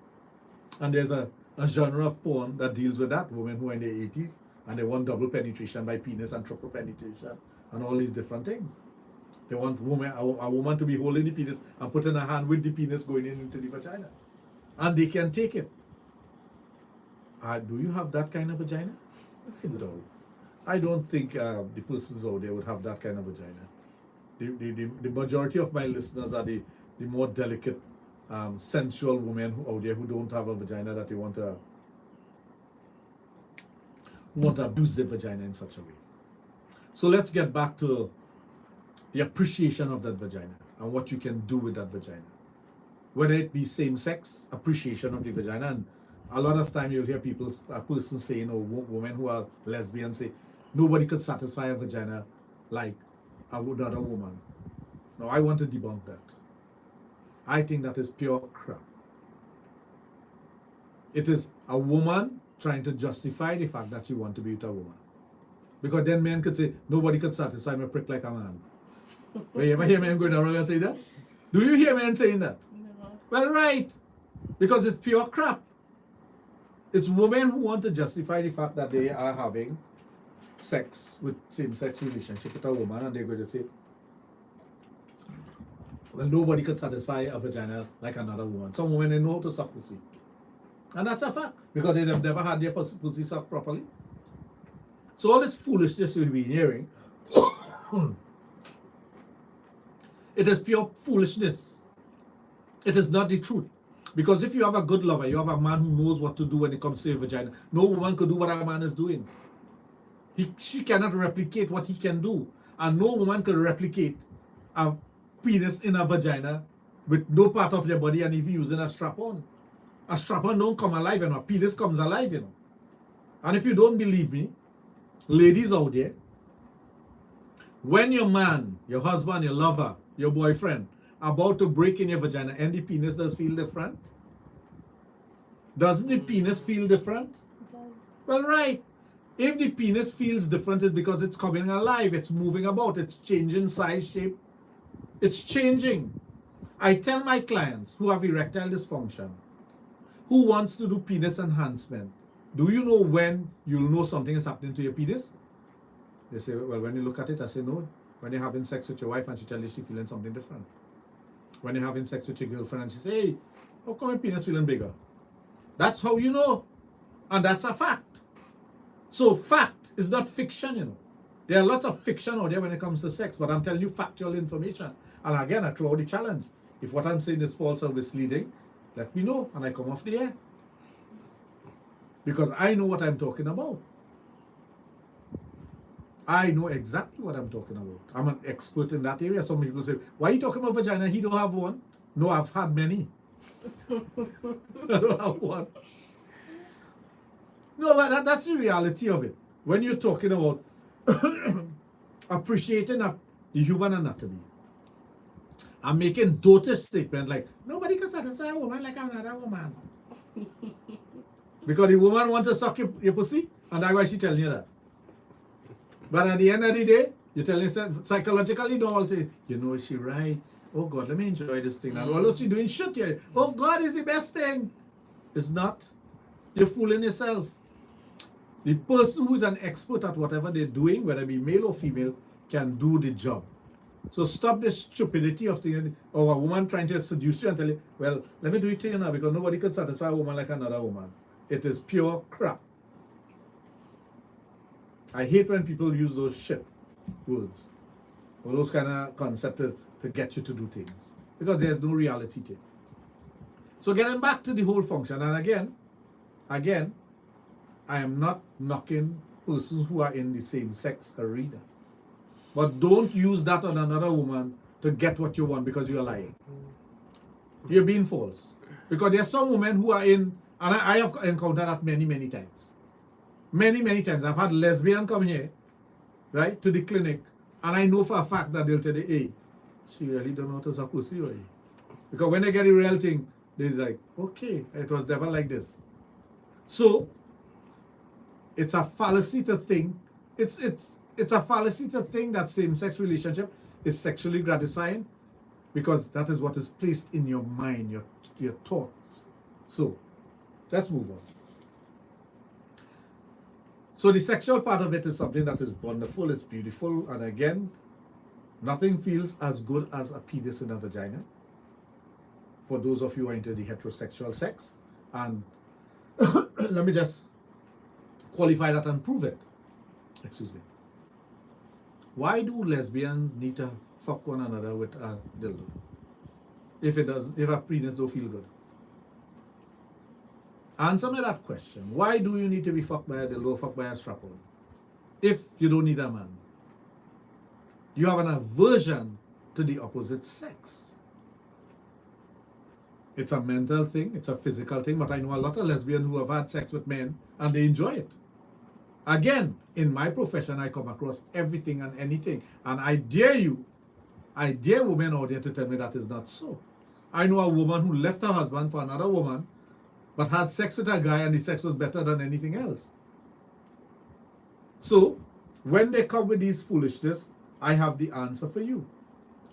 And there's a genre of porn that deals with that. Women who are in their 80s and they want double penetration by penis and triple penetration and all these different things. They want a woman to be holding the penis and putting her hand with the penis going into the vagina. And they can take it. Do you have that kind of vagina? No. I don't think the persons out there would have that kind of vagina. The majority of my listeners are the more delicate, sensual women out there who don't have a vagina that they want to abuse their vagina in such a way. So let's get back to the appreciation of that vagina and what you can do with that vagina. Whether it be same sex, appreciation of the vagina, and a lot of time you'll hear a person saying, or women who are lesbians say, nobody could satisfy a vagina like another woman. Now I want to debunk that. I think that is pure crap. It is a woman trying to justify the fact that she wants to be with a woman. Because then men could say, nobody could satisfy me prick like a man. You ever hear men going around and say that? Do you hear men saying that? No. Well, right. Because it's pure crap. It's women who want to justify the fact that they are having sex with same-sex relationship with a woman, and they're going to say, well, nobody could satisfy a vagina like another woman. Some women, they know how to suck pussy. And that's a fact, because they have never had their pussy sucked properly. So all this foolishness you've been hearing, it is pure foolishness. It is not the truth. Because if you have a good lover, you have a man who knows what to do when it comes to your vagina. No woman could do what a man is doing. She cannot replicate what he can do. And no woman could replicate a penis in a vagina with no part of their body and even using a strap-on. A strap-on don't come alive, a penis comes alive, And if you don't believe me, ladies out there, when your man, your husband, your lover, your boyfriend, about to break in your vagina and the penis does feel different? Doesn't the penis feel different? It does. Well, right. If the penis feels different, it's because it's coming alive, it's moving about, it's changing size, shape. It's changing. I tell my clients who have erectile dysfunction, who wants to do penis enhancement, do you know when you'll know something is happening to your penis? They say, well, when you look at it, I say, no. When you're having sex with your wife and she tells you she's feeling something different. When you're having sex with your girlfriend and she says, hey, how come your penis feeling bigger? That's how you know. And that's a fact. So fact is not fiction, There are lots of fiction out there when it comes to sex, but I'm telling you factual information. And again, I throw out the challenge. If what I'm saying is false or misleading, let me know and I come off the air. Because I know what I'm talking about. I know exactly what I'm talking about. I'm an expert in that area. Some people say, why are you talking about vagina? He don't have one. No, I've had many. I don't have one. No, but that's the reality of it. When you're talking about appreciating the human anatomy, I'm making dotage statement like, nobody can satisfy a woman like another woman. Because the woman wants to suck your pussy, and that's why she's telling you that. But at the end of the day, you're telling yourself, psychologically, she right. Oh God, let me enjoy this thing. And all she doing shit here. Oh God is the best thing. It's not. You're fooling yourself. The person who is an expert at whatever they're doing, whether it be male or female, can do the job. So stop this stupidity of thinking, or a woman trying to seduce you and tell you, well, let me do it to you now because nobody could satisfy a woman like another woman. It is pure crap. I hate when people use those shit words or those kind of concepts to get you to do things because there's no reality to it. So getting back to the whole function, and again, I am not knocking persons who are in the same sex arena. But don't use that on another woman to get what you want because you're lying. You're being false. Because there's some women who are in, and I have encountered that many, many times. Many, many times. I've had lesbian come here, right, to the clinic, and I know for a fact that they'll tell you, hey, she really don't know what to suppose to you. Because when they get the real thing, they're like, okay, it was never like this. So, it's a fallacy to think, it's a fallacy to think that same-sex relationship is sexually gratifying because that is what is placed in your mind, your thoughts. So, let's move on. So the sexual part of it is something that is wonderful, it's beautiful, and again, nothing feels as good as a penis in a vagina. For those of you who are into the heterosexual sex. And let me just qualify that and prove it. Excuse me. Why do lesbians need to fuck one another with a dildo? If a penis don't feel good? Answer me that question. Why do you need to be fucked by a dildo or fucked by a strap-on? If you don't need a man. You have an aversion to the opposite sex. It's a mental thing, it's a physical thing, but I know a lot of lesbians who have had sex with men and they enjoy it. Again, in my profession, I come across everything and anything. And I dare women out there to tell me that is not so. I know a woman who left her husband for another woman, but had sex with a guy and the sex was better than anything else. So, when they come with these foolishness, I have the answer for you.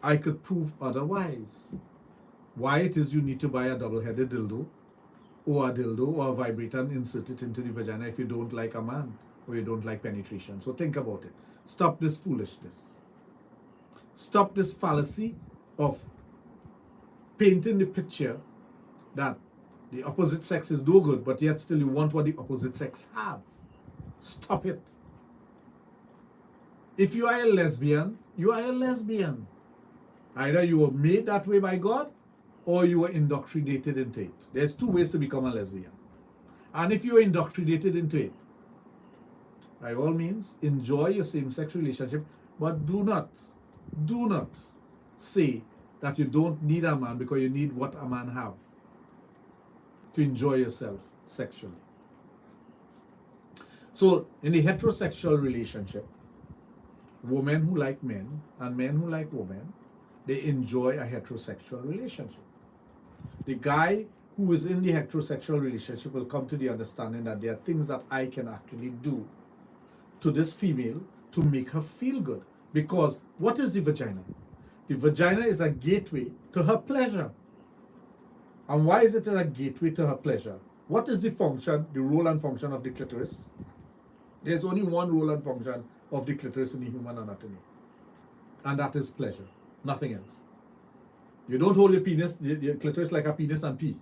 I could prove otherwise. Why it is you need to buy a double-headed dildo or a vibrator and insert it into the vagina if you don't like a man or you don't like penetration. So think about it. Stop this foolishness. Stop this fallacy of painting the picture that the opposite sex is no good, but yet still you want what the opposite sex have. Stop it. If you are a lesbian, you are a lesbian. Either you were made that way by God, or you were indoctrinated into it. There's two ways to become a lesbian. And if you're indoctrinated into it, by all means, enjoy your same-sex relationship, but do not say that you don't need a man because you need what a man have to enjoy yourself sexually. So, in the heterosexual relationship, women who like men and men who like women, they enjoy a heterosexual relationship. The guy who is in the heterosexual relationship will come to the understanding that there are things that I can actually do to this female to make her feel good. Because what is the vagina? The vagina is a gateway to her pleasure. And why is it a gateway to her pleasure? What is the function, the role and function of the clitoris? There's only one role and function of the clitoris in the human anatomy. And that is pleasure. Nothing else. You don't hold your penis, your clitoris like a penis and pee.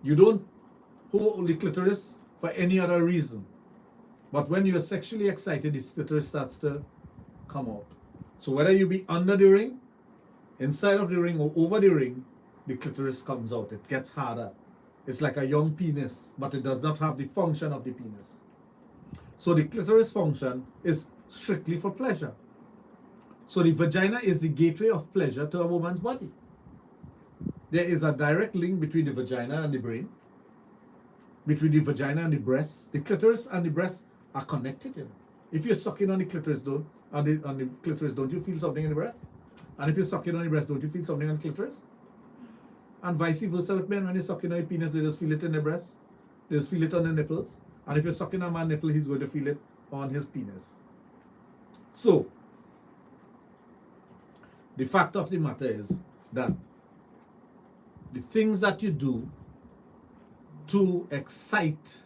You don't hold the clitoris for any other reason. But when you're sexually excited, the clitoris starts to come out. So whether you be under the ring, inside of the ring, or over the ring, the clitoris comes out. It gets harder. It's like a young penis, but it does not have the function of the penis. So the clitoris function is strictly for pleasure. So the vagina is the gateway of pleasure to a woman's body. There is a direct link between the vagina and the brain, between the vagina and the breast. The clitoris and the breast are connected. You know? If you're sucking on the clitoris, don't you feel something in the breast? And if you're sucking on the breast, don't you feel something on the clitoris? And vice versa with men, when you're sucking on the penis, they just feel it in the breast. They just feel it on the nipples. And if you're sucking on a man's nipple, he's going to feel it on his penis. So, the fact of the matter is that the things that you do to excite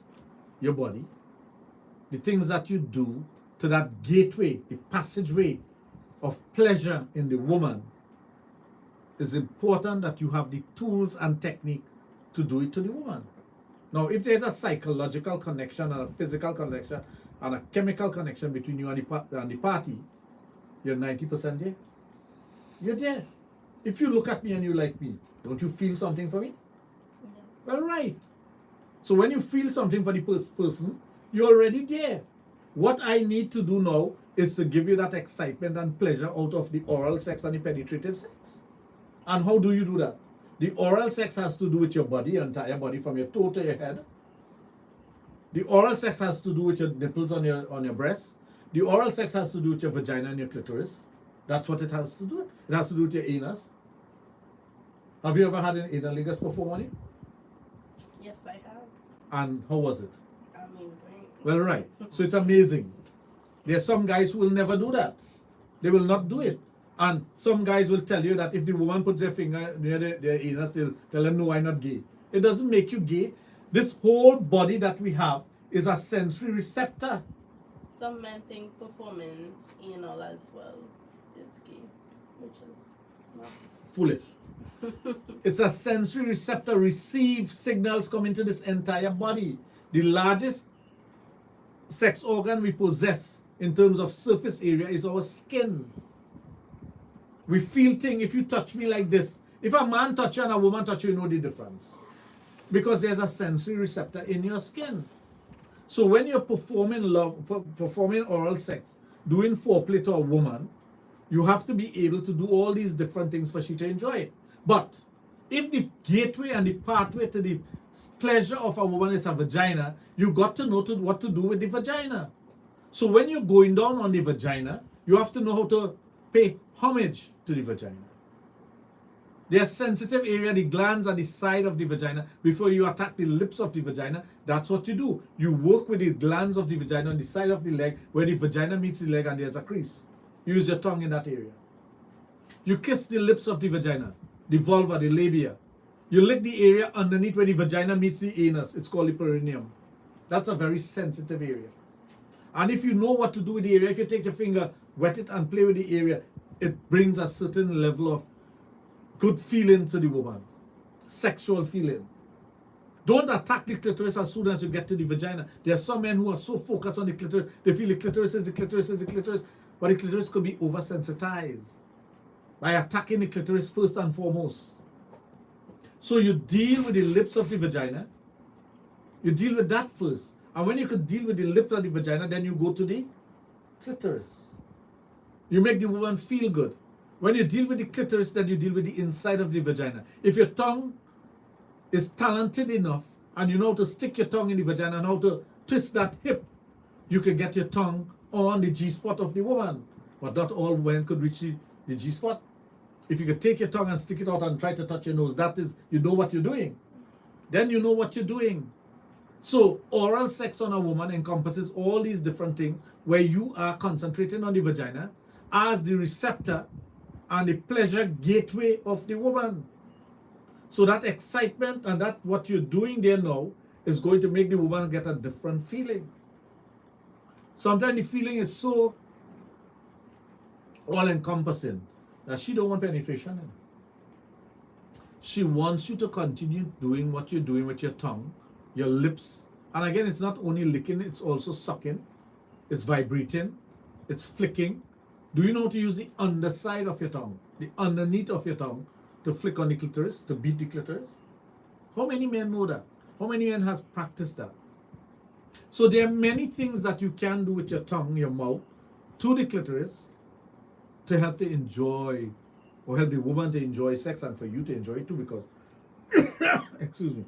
your body, the things that you do to that gateway, the passageway of pleasure in the woman, it's important that you have the tools and technique to do it to the woman. Now, if there's a psychological connection and a physical connection and a chemical connection between you and the party, you're 90% there. You're there. If you look at me and you like me, don't you feel something for me? Yeah. Well, right. So when you feel something for the person, you're already there. What I need to do now is to give you that excitement and pleasure out of the oral sex and the penetrative sex. And how do you do that? The oral sex has to do with your body, your entire body, from your toe to your head. The oral sex has to do with your nipples on your breasts. The oral sex has to do with your vagina and your clitoris. That's what it has to do. It has to do with your anus. Have you ever had an analingus perform on you? Yes, I have. And how was it? Amazing. Well, right. So it's amazing. There are some guys who will never do that. They will not do it. And some guys will tell you that if the woman puts their finger near their anus, they'll tell them, no, I'm not gay. It doesn't make you gay. This whole body that we have is a sensory receptor. Some men think performing anal as well is gay, which is not. Foolish. It's a sensory receptor. Receive signals coming to this entire body. The largest sex organ we possess in terms of surface area is our skin. We feel things. If you touch me like this, if a man touch you and a woman touch you, you know the difference. Because there's a sensory receptor in your skin. So when you're performing oral sex, doing foreplay to a woman, you have to be able to do all these different things for she to enjoy it. But if the gateway and the pathway to the pleasure of a woman is a vagina, you got to know what to do with the vagina. So when you're going down on the vagina, you have to know how to pay homage to the vagina. There are sensitive area, the glands on the side of the vagina. Before you attack the lips of the vagina, that's what you do. You work with the glands of the vagina on the side of the leg, where the vagina meets the leg and there's a crease. Use your tongue in that area. You kiss the lips of the vagina, the vulva, the labia. You lick the area underneath where the vagina meets the anus. It's called the perineum. That's a very sensitive area. And if you know what to do with the area, if you take your finger, wet it and play with the area, it brings a certain level of good feeling to the woman. Sexual feeling. Don't attack the clitoris as soon as you get to the vagina. There are some men who are so focused on the clitoris, they feel the clitoris is the clitoris is the clitoris, but the clitoris could be oversensitized by attacking the clitoris first and foremost. So you deal with the lips of the vagina. You deal with that first. And when you could deal with the lips of the vagina, then you go to the clitoris. You make the woman feel good. When you deal with the clitoris, then you deal with the inside of the vagina. If your tongue is talented enough and you know how to stick your tongue in the vagina and how to twist that hip, you can get your tongue on the G-spot of the woman. But not all men could reach the G-spot. If you could take your tongue and stick it out and try to touch your nose, that is, you know what you're doing. Then you know what you're doing. So oral sex on a woman encompasses all these different things where you are concentrating on the vagina as the receptor and the pleasure gateway of the woman. So that excitement and that what you're doing there now is going to make the woman get a different feeling. Sometimes the feeling is so all-encompassing that she don't want penetration in. She wants you to continue doing what you're doing with your tongue, your lips. And again, it's not only licking, it's also sucking. It's vibrating. It's flicking. Do you know how to use the underside of your tongue, the underneath of your tongue, to flick on the clitoris, to beat the clitoris? How many men know that? How many men have practiced that? So there are many things that you can do with your tongue, your mouth, to the clitoris to help to enjoy, or help the woman to enjoy sex and for you to enjoy it too, because, excuse me,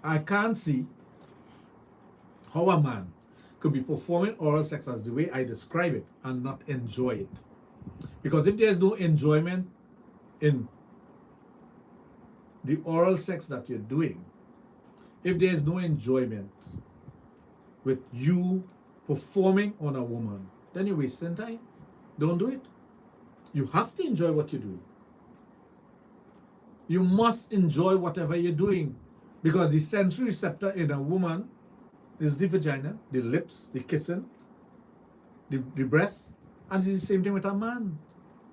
I can't see how a man could be performing oral sex as the way I describe it and not enjoy it. Because if there's no enjoyment in the oral sex that you're doing, if there's no enjoyment with you performing on a woman, then you're wasting time. Don't do it. You have to enjoy what you're doing. You must enjoy whatever you're doing. Because the sensory receptor in a woman is the vagina, the lips, the kissing, the breast, and it's the same thing with a man.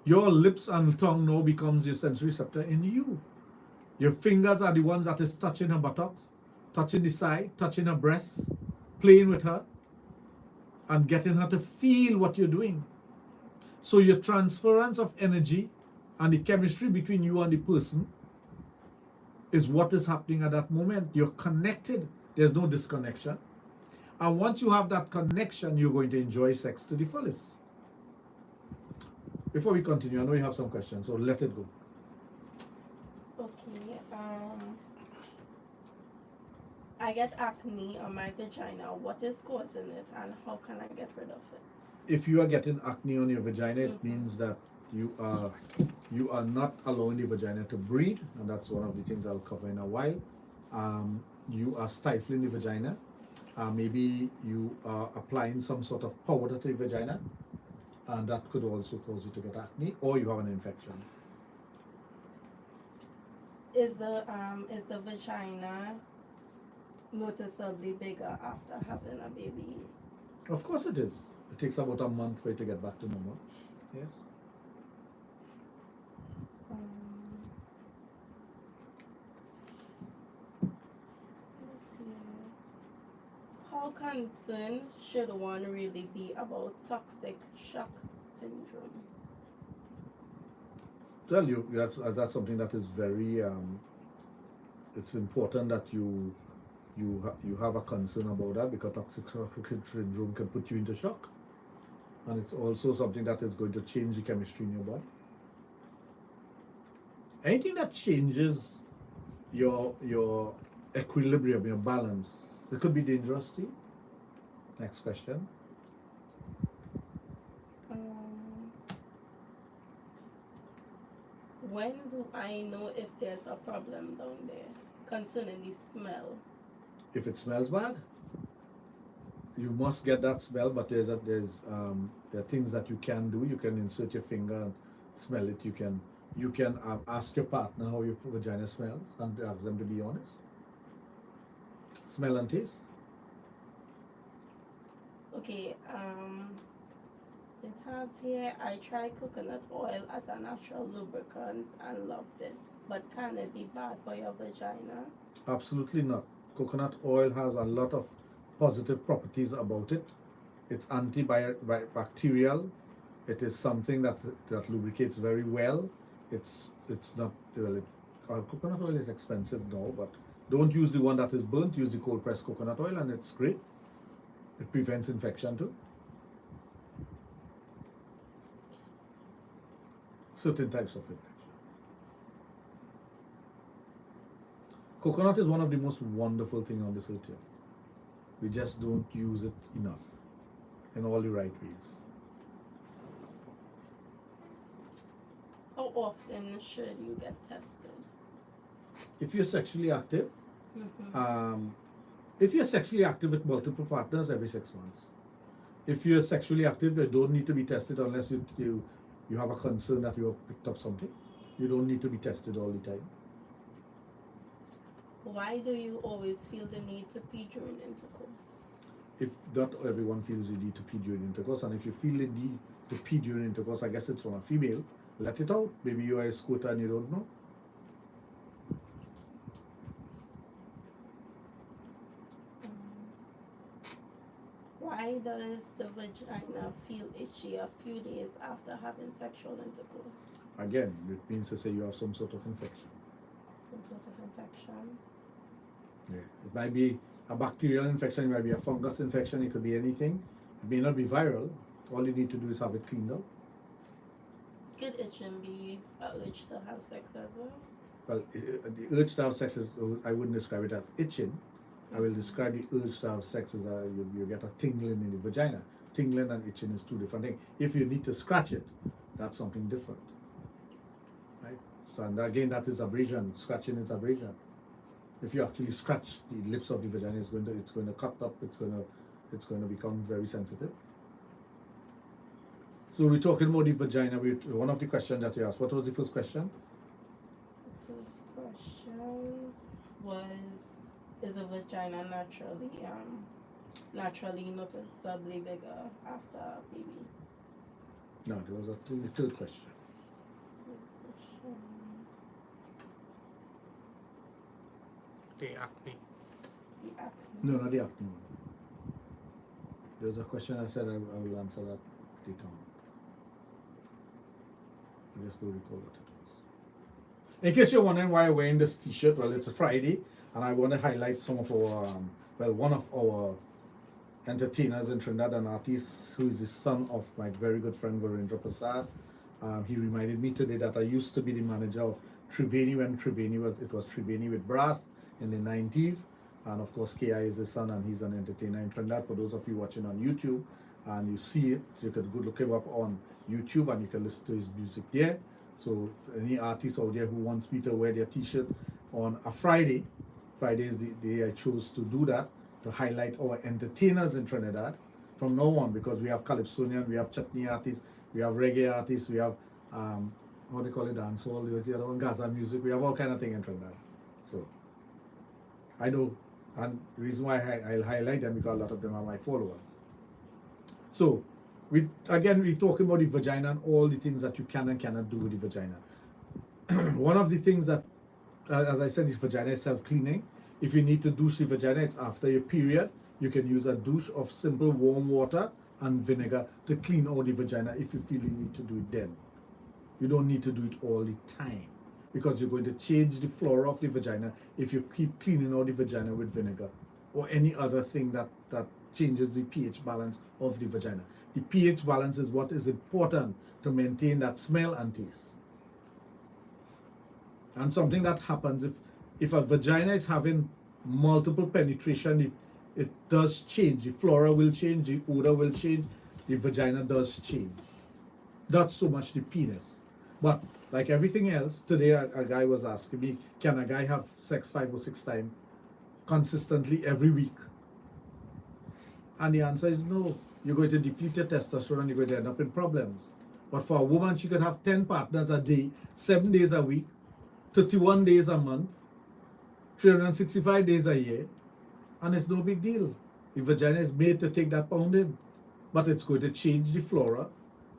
Your lips and tongue now becomes your sensory receptor in you. Your fingers are the ones that is touching her buttocks, touching the side, touching her breasts, playing with her, and getting her to feel what you're doing. So your transference of energy and the chemistry between you and the person is what is happening at that moment. You're connected. There's no disconnection. And once you have that connection, you're going to enjoy sex to the fullest. Before we continue, I know you have some questions, so let it go. Okay. I get acne on my vagina. What is causing it, and how can I get rid of it? If you are getting acne on your vagina, it means that you are not allowing the vagina to breathe, and that's one of the things I'll cover in a while. You are stifling the vagina. Maybe you are applying some sort of powder to the vagina, and that could also cause you to get acne, or you have an infection. Is the vagina noticeably bigger after having a baby? Of course it is. It takes about a month for it to get back to normal. Yes. How concerned should one really be about toxic shock syndrome? Tell you that's something that is very it's important that you have a concern about that, because toxic shock syndrome can put you into shock, and it's also something that is going to change the chemistry in your body. Anything that changes your equilibrium, your balance, it could be dangerous to you. Next question. When do I know if there's a problem down there concerning the smell? If it smells bad, you must get that smell, but there are things that you can do. You can insert your finger and smell it. You can ask your partner how your vagina smells and ask them to be honest. Smell and taste. Okay, it have here, I tried coconut oil as a natural lubricant and loved it, but can it be bad for your vagina? Absolutely not. Coconut oil has a lot of positive properties about it. It's antibacterial. It is something that lubricates very well. It's not really. Coconut oil is expensive now, but don't use the one that is burnt. Use the cold pressed coconut oil, and it's great. It prevents infection too. Certain types of infection. Coconut is one of the most wonderful things on this earth here. We just don't use it enough in all the right ways. How often should you get tested? If you're sexually active, Mm-hmm. if you're sexually active with multiple partners, every 6 months. If you're sexually active, you don't need to be tested unless you have a concern that you have picked up something. You don't need to be tested all the time. Why do you always feel the need to pee during intercourse? If not everyone feels the need to pee during intercourse, and if you feel the need to pee during intercourse, I guess it's from a female, let it out. Maybe you are a squirter and you don't know. Why does the vagina feel itchy a few days after having sexual intercourse? Again, it means to say you have some sort of infection. Some sort of infection? Yeah. It might be a bacterial infection, it might be a fungus infection, it could be anything. It may not be viral. All you need to do is have it cleaned out. Could itching be an urge to have sex as well? Well, the urge to have sex is, I wouldn't describe it as itching. I will describe the urge to have sex as you get a tingling in the vagina. Tingling and itching is two different things. If you need to scratch it, that's something different. Right? So, and again, that is abrasion. Scratching is abrasion. If you actually scratch the lips of the vagina, it's going to cut up. It's going to become very sensitive. So we're talking about the vagina. One of the questions that you asked. What was the first question? The first question was Is the vagina naturally noticeably bigger after baby? No, there was a third question. The acne. The acne. No, not the acne one. There was a question I said I will answer that later on. I just don't recall what it was. In case you're wondering why I'm wearing this t-shirt, well, it's a Friday, and I want to highlight some of our, one of our entertainers in Trinidad, an artist who is the son of my very good friend Virendra Prasad. He reminded me today that I used to be the manager of Triveni when it was Triveni with Brass in the 90s. And of course, KI is his son, and he's an entertainer in Trinidad. For those of you watching on YouTube and you see it, you can go look him up on YouTube and you can listen to his music there. So for any artist out there who wants me to wear their t-shirt on a Friday is the day I chose to do that, to highlight our entertainers in Trinidad from now on, because we have Calypsonian, we have chutney artists, we have reggae artists, we have what they call it, dancehall, the other one, Gaza music, we have all kind of thing in Trinidad. So I know, and the reason why I'll highlight them because a lot of them are my followers. So we talking about the vagina and all the things that you can and cannot do with the vagina. One of the things that, as I said, is vagina is self-cleaning. If you need to douche the vagina, it's after your period. You can use a douche of simple warm water and vinegar to clean out the vagina if you feel you need to do it then. You don't need to do it all the time, because you're going to change the flora of the vagina if you keep cleaning out the vagina with vinegar or any other thing that changes the pH balance of the vagina. The pH balance is what is important to maintain that smell and taste. And something that happens if a vagina is having multiple penetration, it does change. The flora will change, the odor will change, the vagina does change. Not so much the penis. But like everything else, today a guy was asking me, can a guy have sex 5 or 6 times consistently every week? And the answer is no. You're going to deplete your testosterone and you're going to end up in problems. But for a woman, she could have 10 partners a day, 7 days a week, 31 days a month, 365 days a year, and it's no big deal. The vagina is made to take that pounding, but it's going to change the flora,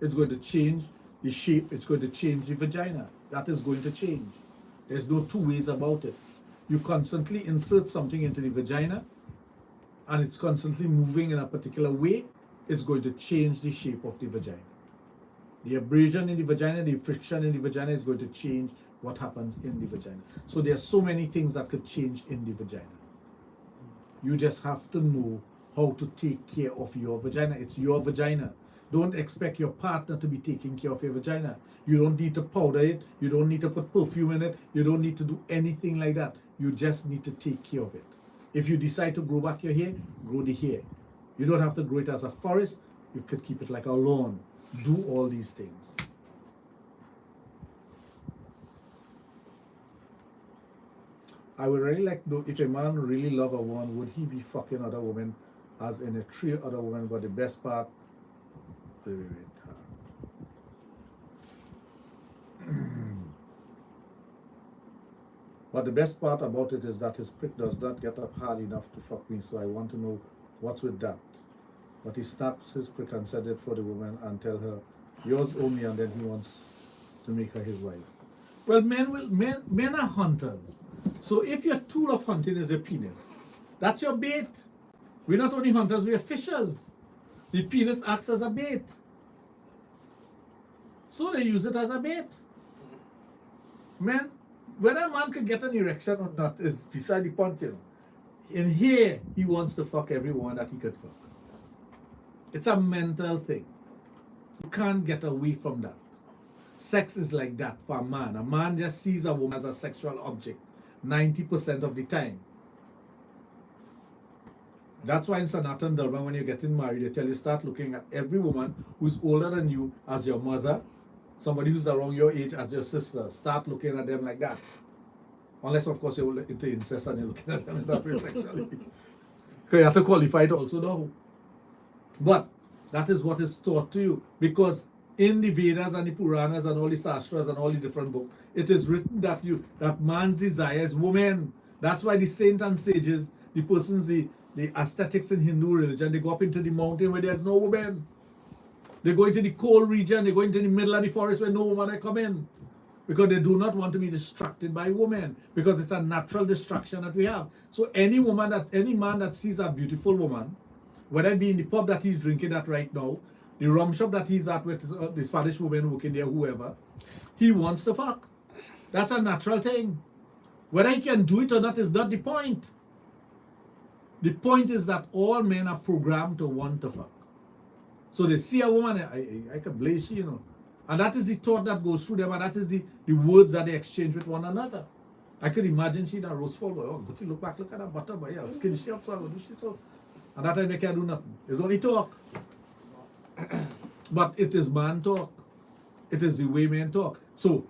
it's going to change the shape, it's going to change the vagina. That is going to change. There's no two ways about it. You constantly insert something into the vagina, and it's constantly moving in a particular way, it's going to change the shape of the vagina. The abrasion in the vagina, the friction in the vagina is going to change what happens in the vagina. So there's so many things that could change in the vagina. You just have to know how to take care of your vagina. It's your vagina. Don't expect your partner to be taking care of your vagina. You don't need to powder it. You don't need to put perfume in it. You don't need to do anything like that. You just need to take care of it. If you decide to grow back your hair, grow the hair. You don't have to grow it as a forest. You could keep it like a lawn. Do all these things. I would really like to know, if a man really love a woman, would he be fucking other women as in a 3 other women? But the best part, but the best part about it is that his prick does not get up hard enough to fuck me, so I want to know what's with that. But he snaps his prick and said it for the woman and tell her, yours only, and then he wants to make her his wife. Well, men are hunters. So if your tool of hunting is your penis, that's your bait. We're not only hunters, we're fishers. The penis acts as a bait. So they use it as a bait. Man, whether a man can get an erection or not is beside the point, you know. In here, he wants to fuck everyone that he could fuck. It's a mental thing. You can't get away from that. Sex is like that for a man. A man just sees a woman as a sexual object 90% of the time. That's why in Sanatan Dharma, when you're getting married, they tell you start looking at every woman who's older than you as your mother, somebody who's around your age as your sister. Start looking at them like that. Unless, of course, you're into incest and you're looking at them in that way sexually. Okay, you have to qualify it also, though. But that is what is taught to you, because in the Vedas and the Puranas and all the Sastras and all the different books, it is written that man's desire is woman. That's why the saints and sages the persons, the aesthetics in Hindu religion. They go up into the mountain where there's no women. They go into the cold region. They go into the middle of the forest where no woman come in. Because they do not want to be distracted by women. Because it's a natural distraction that we have. So any man that sees a beautiful woman, whether it be in the pub that he's drinking at right now, the rum shop that he's at with the Spanish woman working there, whoever, he wants to fuck. That's a natural thing. Whether he can do it or not is not the point. The point is that all men are programmed to want to fuck. So they see a woman, I can blaze she, And that is the thought that goes through them, and that is the words that they exchange with one another. I could imagine she that rose fall boy, oh, good to look back, look at that butter boy, I'll skin she up so I will do shit so. And that time they can't do nothing. It's only talk. But it is man talk. It is the way men talk. So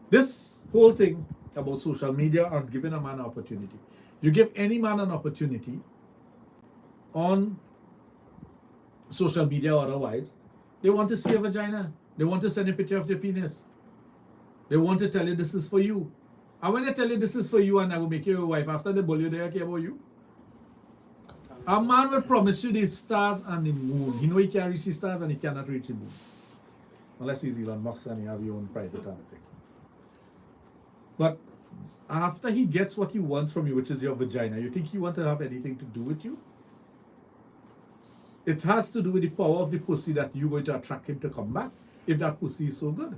this whole thing about social media and giving a man an opportunity. You give any man an opportunity on social media or otherwise, they want to see a vagina. They want to send a picture of their penis. They want to tell you this is for you. And when they tell you this is for you and I will make you your wife, after they bully you, they care about you. A man will promise you the stars and the moon. He know he can reach the stars and he cannot reach the moon. Unless he's Elon Musk and you have your own private thing. But after he gets what he wants from you, which is your vagina, you think he wants to have anything to do with you? It has to do with the power of the pussy that you're going to attract him to come back, if that pussy is so good.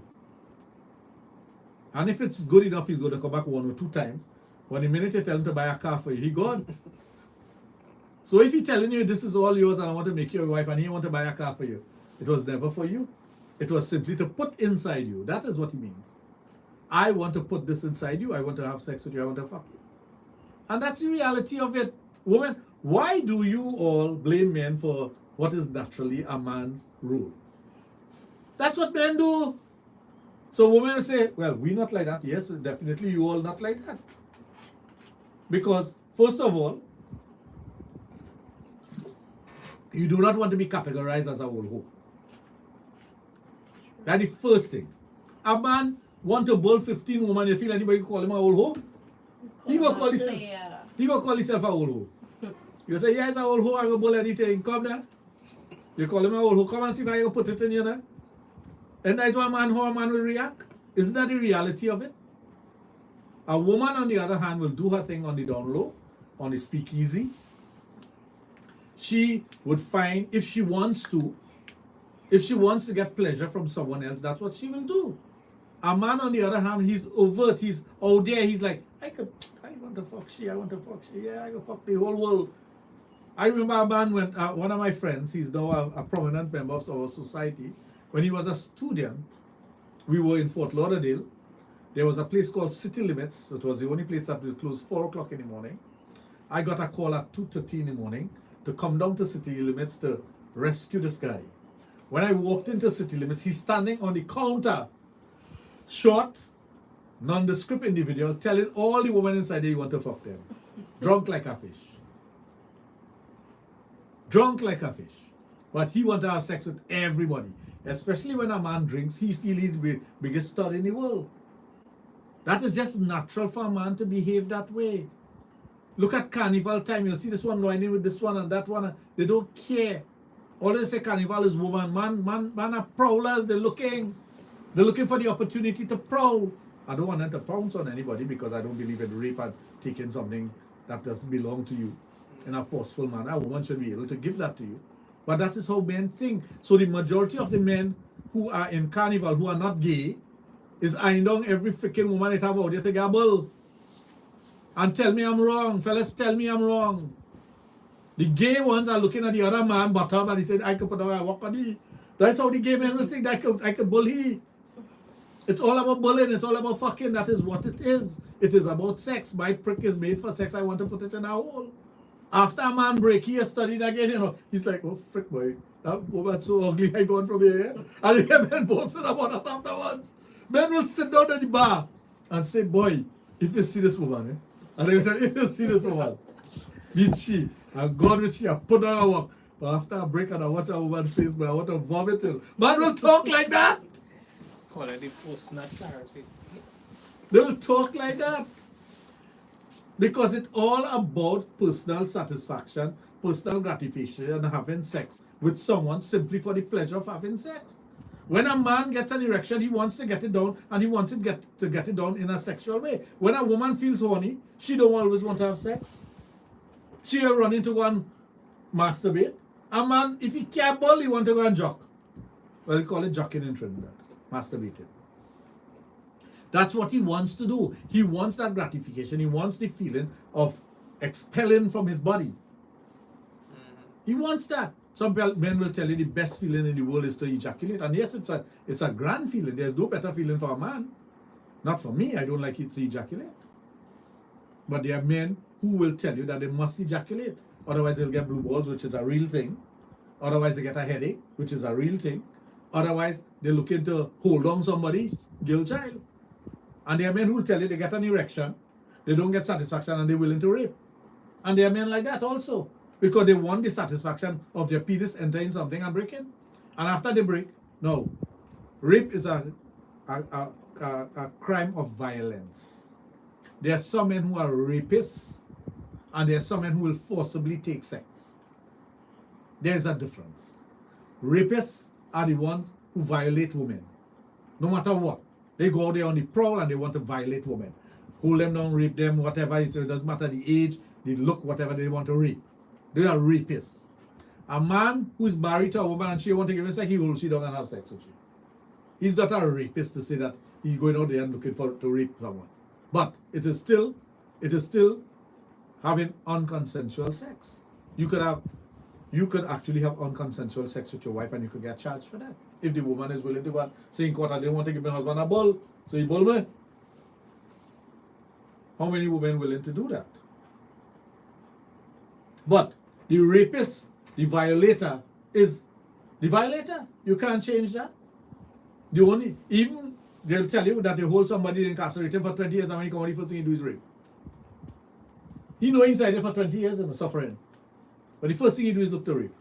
And if it's good enough, he's going to come back 1 or 2 times. When the minute you tell him to buy a car for you, he gone. So if he's telling you this is all yours and I want to make you a wife and he want to buy a car for you, it was never for you. It was simply to put inside you. That is what he means. I want to put this inside you. I want to have sex with you. I want to fuck you. And that's the reality of it. Women, why do you all blame men for what is naturally a man's role? That's what men do. So women will say, well, we not like that. Yes, definitely you all not like that. Because, first of all, you do not want to be categorized as a old hoe. That's the first thing. A man want to bull 15 women, you feel anybody call him a old hoe? He go call himself a old hoe. You say, yes, a old hoe, I go bull anything. Come there. You call him a old hoe. Come and see if I go put it in you there. And that's how a man will react. Isn't that the reality of it? A woman, on the other hand, will do her thing on the down low, on the speakeasy. She would find, if she wants to get pleasure from someone else, that's what she will do. A man, on the other hand, he's overt, he's out there, he's like, I want to fuck she, yeah, I go fuck the whole world. I remember a man when, one of my friends, he's now a prominent member of our society, when he was a student, we were in Fort Lauderdale. There was a place called City Limits. It was the only place that was closed 4 o'clock in the morning. I got a call at 2:30 in the morning to come down to City Limits to rescue this guy. When I walked into City Limits, he's standing on the counter, short, nondescript individual, telling all the women inside there he want to fuck them. Drunk like a fish. Drunk like a fish. But he want to have sex with everybody. Especially when a man drinks, he feels he's the biggest stud in the world. That is just natural for a man to behave that way. Look at carnival time. You'll see this one lining with this one and that one. They don't care. All they say carnival is woman. Man are prowlers. They're looking for the opportunity to prowl. I don't want them to pounce on anybody because I don't believe in rape and taking something that doesn't belong to you in a forceful manner. A woman should be able to give that to you. But that is how men think. So the majority of the men who are in carnival, who are not gay, is eyeing down every freaking woman that have out there to gabble. And tell me I'm wrong. Fellas, tell me I'm wrong. The gay ones are looking at the other man bottom and he said, I could put a walk on he. That's how the gay men will think that I could bully. It's all about bullying. It's all about fucking. That is what it is. It is about sex. My prick is made for sex. I want to put it in a hole. After a man break, he has studied again, He's like, oh, frick, boy. That woman's so ugly, I gone from here. And you hear men boasting about it afterwards. Men will sit down at the bar and say, boy, if you see this woman, and they will tell you, if you see this woman, meet she, and God with she, I put her a walk. But after a break and I watch a woman's face, but I want to vomit it. Man will talk like that. Call it the post-nut clarity. They will talk like that. Because it's all about personal satisfaction, personal gratification, and having sex with someone simply for the pleasure of having sex. When a man gets an erection, he wants to get it down, and he wants to get it down in a sexual way. When a woman feels horny, she don't always want to have sex. She will run into one masturbate. A man, if he can't ball, he want to go and jock. Well, we call it jocking in Trinidad, masturbating. That's what he wants to do. He wants that gratification. He wants the feeling of expelling from his body. He wants that. Some men will tell you the best feeling in the world is to ejaculate. And yes, it's a grand feeling. There's no better feeling for a man. Not for me. I don't like it to ejaculate. But there are men who will tell you that they must ejaculate. Otherwise, they'll get blue balls, which is a real thing. Otherwise, they get a headache, which is a real thing. Otherwise, they're looking to hold on somebody, girl child. And there are men who will tell you they get an erection, they don't get satisfaction, and they're willing to rape. And there are men like that also, because they want the satisfaction of their penis entering something and breaking. And after they break, no. Rape is a crime of violence. There are some men who are rapists, and there are some men who will forcibly take sex. There's a difference. Rapists are the ones who violate women, no matter what. They go out there on the prowl and they want to violate women. Hold them down, rape them, whatever. It doesn't matter the age, the look, whatever they want to rape. They are rapists. A man who is married to a woman and she wants to give him sex, he will sit down and have sex with you. He's not a rapist to say that he's going out there and looking to rape someone. But it is still having unconsensual sex. You could actually have unconsensual sex with your wife and you could get charged for that. If the woman is willing to go and say in court, I didn't want to give my husband a bull, so he bull me. How many women willing to do that? But the rapist, the violator, is the violator. You can't change that. Even they'll tell you that they hold somebody incarcerated for 20 years and when he comes, the first thing he do is rape. He knows he's inside there for 20 years and suffering. But the first thing he do is look to rape.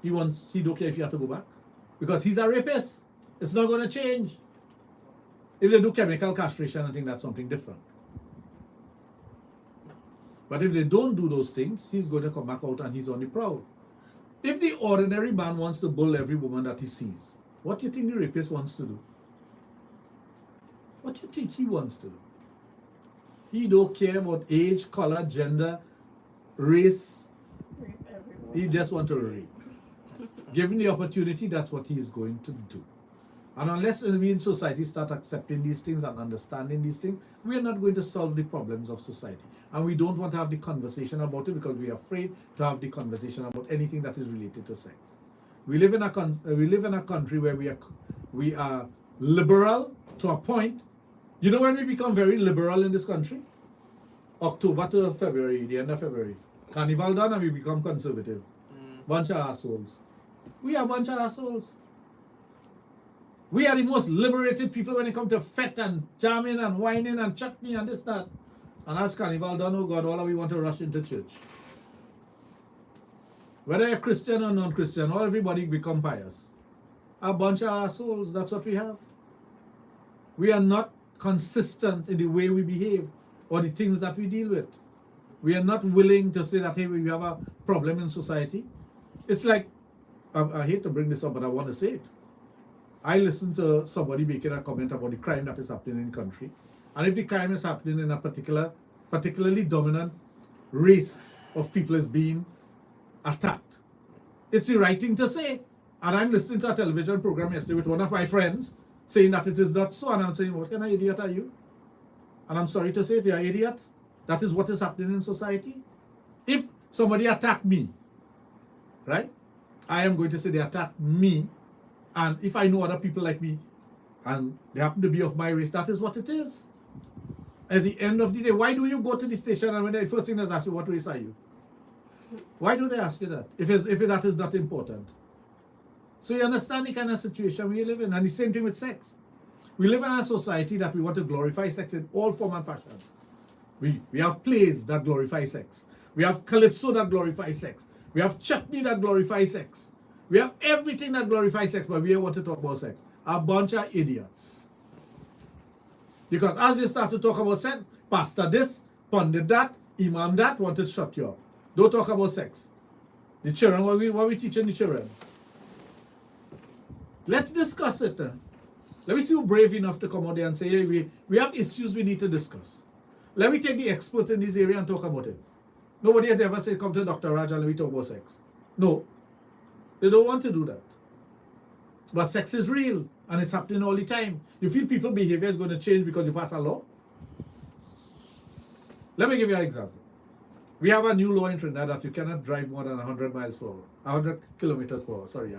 He don't care if he has to go back. Because he's a rapist. It's not going to change. If they do chemical castration, I think that's something different. But if they don't do those things, he's going to come back out and he's on the prowl. If the ordinary man wants to bull every woman that he sees, what do you think the rapist wants to do? What do you think he wants to do? He don't care about age, color, gender, race. Rape everyone. He just wants to rape. Given the opportunity, that's what he's going to do. And unless we in society start accepting these things and understanding these things, we are not going to solve the problems of society. And we don't want to have the conversation about it because we are afraid to have the conversation about anything that is related to sex. We live in a country where we are liberal to a point. You know when we become very liberal in this country? October to February, the end of February. Carnival done and we become conservative. Bunch of assholes. We are a bunch of assholes. We are the most liberated people when it comes to fete and jamming and whining and chutney and this, that. And as Carnival done, oh God, all of we want to rush into church. Whether you're Christian or non-Christian, all everybody become pious. A bunch of assholes, that's what we have. We are not consistent in the way we behave or the things that we deal with. We are not willing to say that, hey, we have a problem in society. It's like, I hate to bring this up, but I want to say it. I listened to somebody making a comment about the crime that is happening in the country. And if the crime is happening in a particularly dominant race of people is being attacked, it's the right thing to say. And I'm listening to a television program yesterday with one of my friends saying that it is not so. And I'm saying, what kind of idiot are you? And I'm sorry to say it, you're an idiot. That is what is happening in society. If somebody attacked me, right? I am going to say they attacked me. And if I know other people like me, and they happen to be of my race, that is what it is. At the end of the day, why do you go to the station and when the first thing is ask you, what race are you? Why do they ask you that? If that is not important. So you understand the kind of situation we live in. And the same thing with sex. We live in a society that we want to glorify sex in all form and fashion. We have plays that glorify sex. We have calypso that glorifies sex. We have chutney that glorifies sex. We have everything that glorifies sex, but we don't want to talk about sex. A bunch of idiots. Because as you start to talk about sex, pastor this, pundit that, Imam that want to shut you up. Don't talk about sex. The children, what we teaching the children? Let's discuss it. Let me see who brave enough to come out there and say, hey, we have issues we need to discuss. Let me take the expert in this area and talk about it. Nobody has ever said, come to Dr. Raj and let me talk about sex. No. They don't want to do that. But sex is real and it's happening all the time. You feel people's behavior is going to change because you pass a law? Let me give you an example. We have a new law in Trinidad that you cannot drive more than 100 miles per hour. 100 kilometers per hour. Sorry,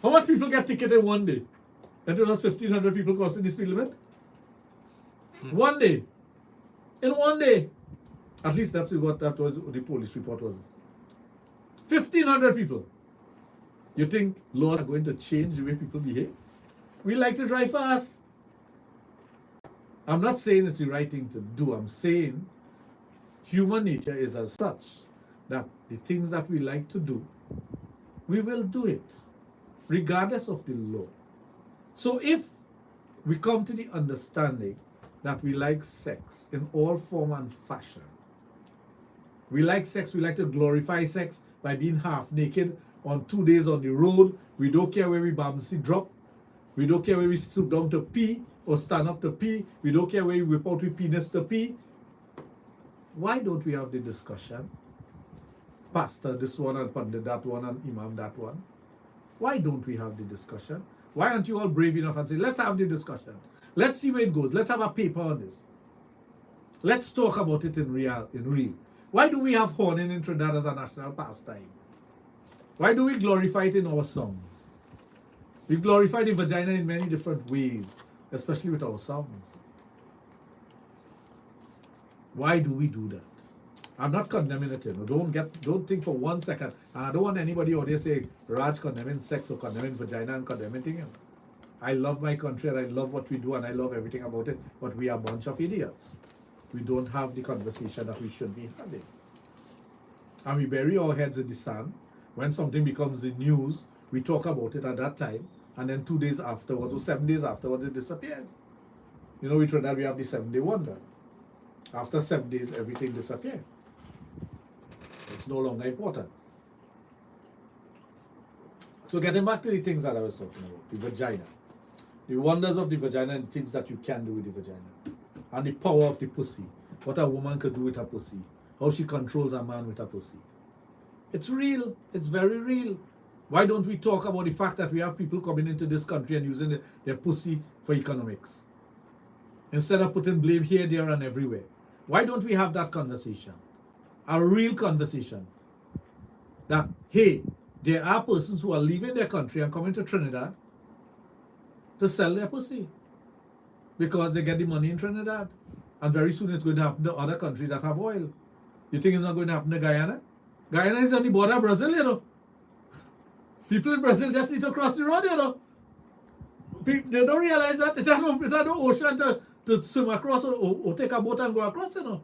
how much people get ticketed one day? And there was 1,500 people crossing the speed limit? One day. In one day. At least that's what that was the police report was. 1,500 people. You think laws are going to change the way people behave? We like to drive fast. I'm not saying it's the right thing to do. I'm saying human nature is as such that the things that we like to do, we will do it, regardless of the law. So if we come to the understanding that we like sex in all form and fashion, we like sex, we like to glorify sex by being half naked on 2 days on the road. We don't care where we bamsi drop. We don't care where we stoop down to pee or stand up to pee. We don't care where we whip out with penis to pee. Why don't we have the discussion? Pastor this one and Pandit that one and Imam that one. Why don't we have the discussion? Why aren't you all brave enough and say, let's have the discussion. Let's see where it goes. Let's have a paper on this. Let's talk about it in real. Why do we have horning in Trinidad as a national pastime? Why do we glorify it in our songs? We glorify the vagina in many different ways, especially with our songs. Why do we do that? I'm not condemning it, you know. Don't think for 1 second, and I don't want anybody out there say Raj condemning sex or condemning vagina and condemning things. I love my country and I love what we do and I love everything about it, but we are a bunch of idiots. We don't have the conversation that we should be having. And we bury our heads in the sand. When something becomes the news, we talk about it at that time, and then 2 days afterwards or 7 days afterwards, it disappears. You know, in Trinidad, we have the 7-day wonder. After 7 days, everything disappears. It's no longer important. So getting back to the things that I was talking about, the vagina. The wonders of the vagina and things that you can do with the vagina. And the power of the pussy. What a woman could do with her pussy. How she controls a man with her pussy. It's real. It's very real. Why don't we talk about the fact that we have people coming into this country and using their pussy for economics? Instead of putting blame here, there, and everywhere. Why don't we have that conversation? A real conversation. That, hey, there are persons who are leaving their country and coming to Trinidad to sell their pussy. Because they get the money in Trinidad. And very soon it's going to happen to other countries that have oil. You think it's not going to happen to Guyana? Guyana is on the border of Brazil, you know. People in Brazil just need to cross the road, you know. They don't realize that there's no ocean to swim across or take a boat and go across, you know.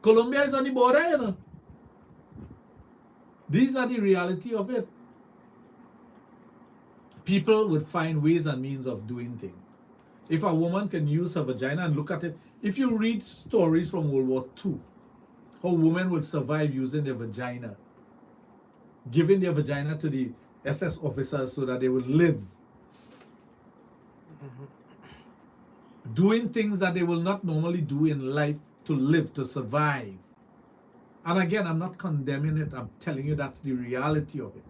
Colombia is on the border, you know. These are the reality of it. People would find ways and means of doing things. If a woman can use her vagina and look at it, if you read stories from World War II, how women would survive using their vagina, giving their vagina to the SS officers so that they would live. Doing things that they will not normally do in life to live, to survive. And again, I'm not condemning it. I'm telling you that's the reality of it.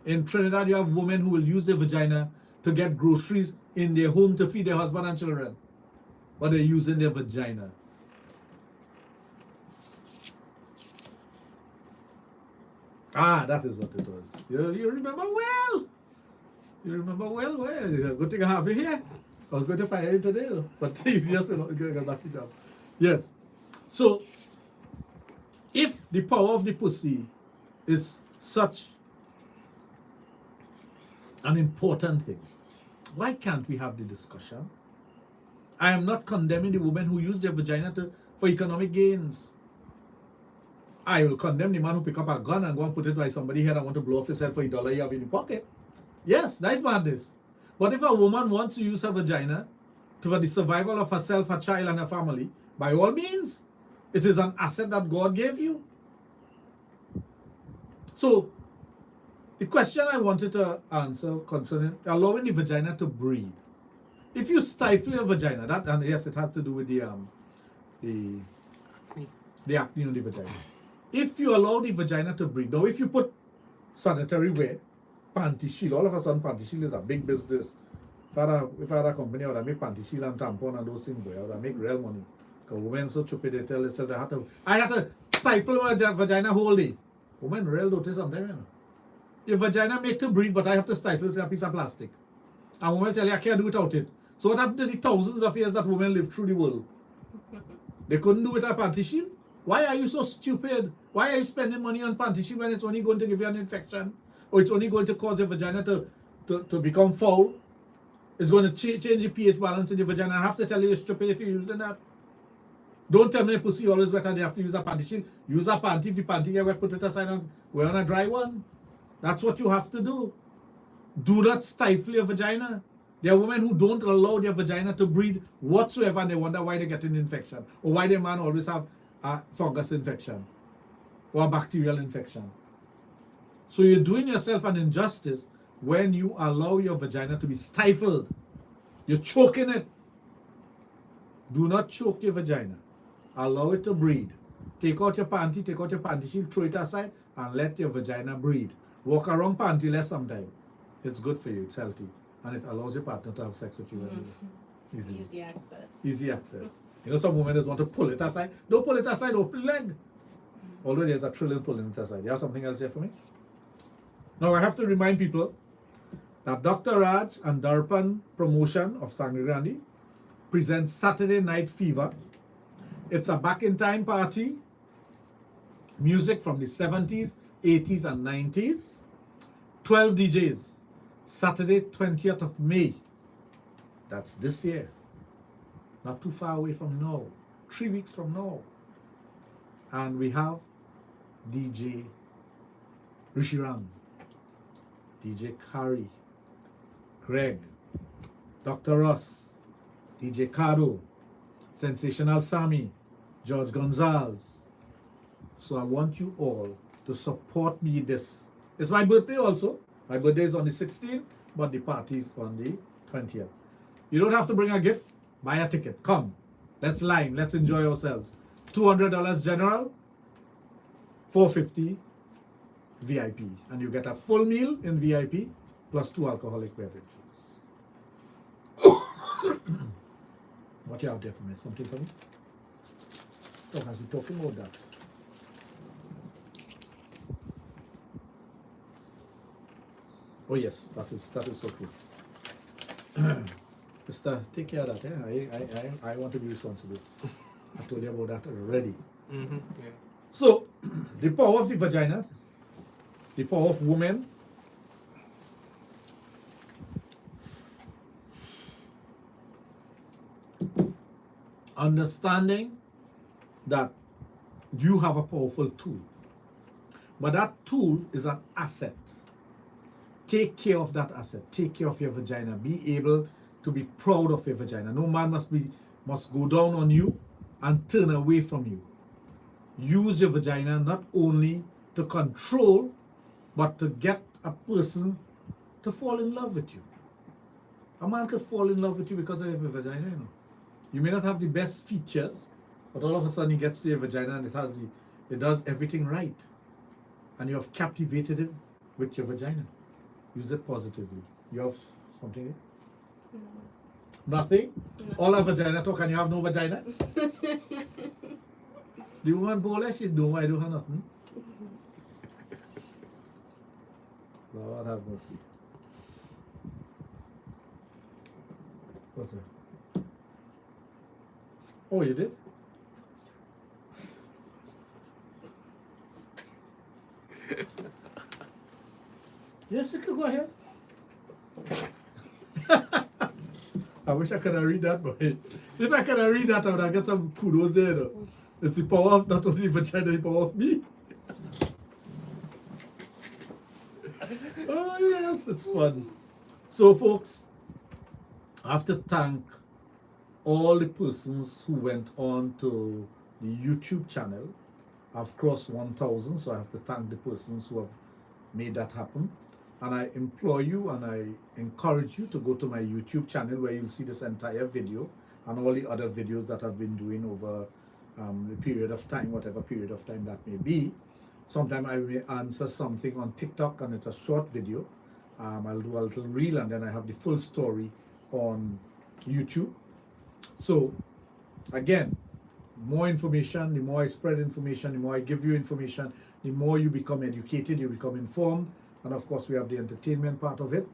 In Trinidad, you have women who will use their vagina to get groceries in their home to feed their husband and children. But they're using their vagina. Ah, that is what it was. You remember well. You remember well. Good thing I have you here. I was going to fire him today, but you just got back to job. Yes. So, if the power of the pussy is such an important thing, why can't we have the discussion? I am not condemning the women who use their vagina for economic gains. I will condemn the man who pick up a gun and go and put it by somebody's head and want to blow off his head for $1 you have in your pocket. Yes, that's madness. But if a woman wants to use her vagina to the survival of herself, her child, and her family, by all means, it is an asset that God gave you. So, the question I wanted to answer concerning allowing the vagina to breathe. If you stifle your vagina, that, and yes, it has to do with the acne on the vagina. If you allow the vagina to breathe, now if you put sanitary wear, panty shield, all of a sudden panty shield is a big business. If I had a company, I would make panty shield and tampon and those things, boy, I would make real money. Because women so stupid, they tell themselves I had to stifle my vagina whole day. Women real notice sometimes, you know. Your vagina make to breathe, but I have to stifle it with a piece of plastic. And women tell you I can't do without it. So what happened to the thousands of years that women lived through the world? They couldn't do it with a panty shield? Why are you so stupid? Why are you spending money on panty shield when it's only going to give you an infection? Or it's only going to cause your vagina to become foul? It's going to change the pH balance in your vagina. I have to tell you you're stupid if you're using that. Don't tell me your pussy always wet and you have to use a panty shield. Use a panty. If the panty get wet, put it aside and wear on a dry one. That's what you have to do. Do not stifle your vagina. There are women who don't allow their vagina to breathe whatsoever, and they wonder why they get an infection, or why their man always have a fungus infection or a bacterial infection. So you're doing yourself an injustice when you allow your vagina to be stifled. You're choking it. Do not choke your vagina. Allow it to breathe. Take out your panty shield, throw it aside, and let your vagina breathe. Walk around pantyless sometimes. It's good for you, it's healthy. And it allows your partner to have sex with you. Easy. Easy access. Easy access. You know, some women just want to pull it aside. Don't pull it aside, open leg. Although there's a thrill in pulling it aside. You have something else here for me? Now I have to remind people that Dr. Raj and Darpan promotion of Sangre Grande presents Saturday Night Fever. It's a back in time party. Music from the 70s, 80s, and 90s. 12 DJs. Saturday, 20th of May. That's this year. Not too far away from now. 3 weeks from now. And we have DJ Rishiram, DJ Kari, Greg, Dr. Ross, DJ Cardo, Sensational Sammy, George Gonzalez. So I want you all to support me this. It's my birthday also. My birthday is on the 16th, but the party is on the 20th. You don't have to bring a gift. Buy a ticket. Come. Let's line. Let's enjoy ourselves. $200 general, $450 VIP. And you get a full meal in VIP plus 2 alcoholic beverages. What you have there for me? Something for me? Don't have to be talking about that. Oh yes, that is so true. Mister, take care of that. Yeah? I want to be responsible. I told you about that already. Mm-hmm. Yeah. So, the power of the vagina, the power of women, understanding that you have a powerful tool, but that tool is an asset. Take care of that asset. Take care of your vagina. Be able to be proud of your vagina. No man must go down on you and turn away from you. Use your vagina not only to control, but to get a person to fall in love with you. A man could fall in love with you because of your vagina, you know. You may not have the best features, but all of a sudden he gets to your vagina and it does everything right. And you have captivated him with your vagina. Use it positively. You have something there? No. Nothing? No. All a vagina talk and you have no vagina? The woman bowl, she's doing why I do her nothing. Lord have mercy. What's that? Oh, you did? Yes, you could go ahead. I wish I could have read that, but if I could have read that, I would have got some kudos there. Though. It's the power of not only vagina, the power of me. Oh yes, it's fun. So folks, I have to thank all the persons who went on to the YouTube channel. I've crossed 1,000, so I have to thank the persons who have made that happen. And I implore you and I encourage you to go to my YouTube channel where you'll see this entire video and all the other videos that I've been doing over the period of time, whatever period of time that may be. Sometime I may answer something on TikTok and it's a short video. I'll do a little reel and then I have the full story on YouTube. So again, more information, the more I spread information, the more I give you information, the more you become educated, you become informed, and of course we have the entertainment part of it.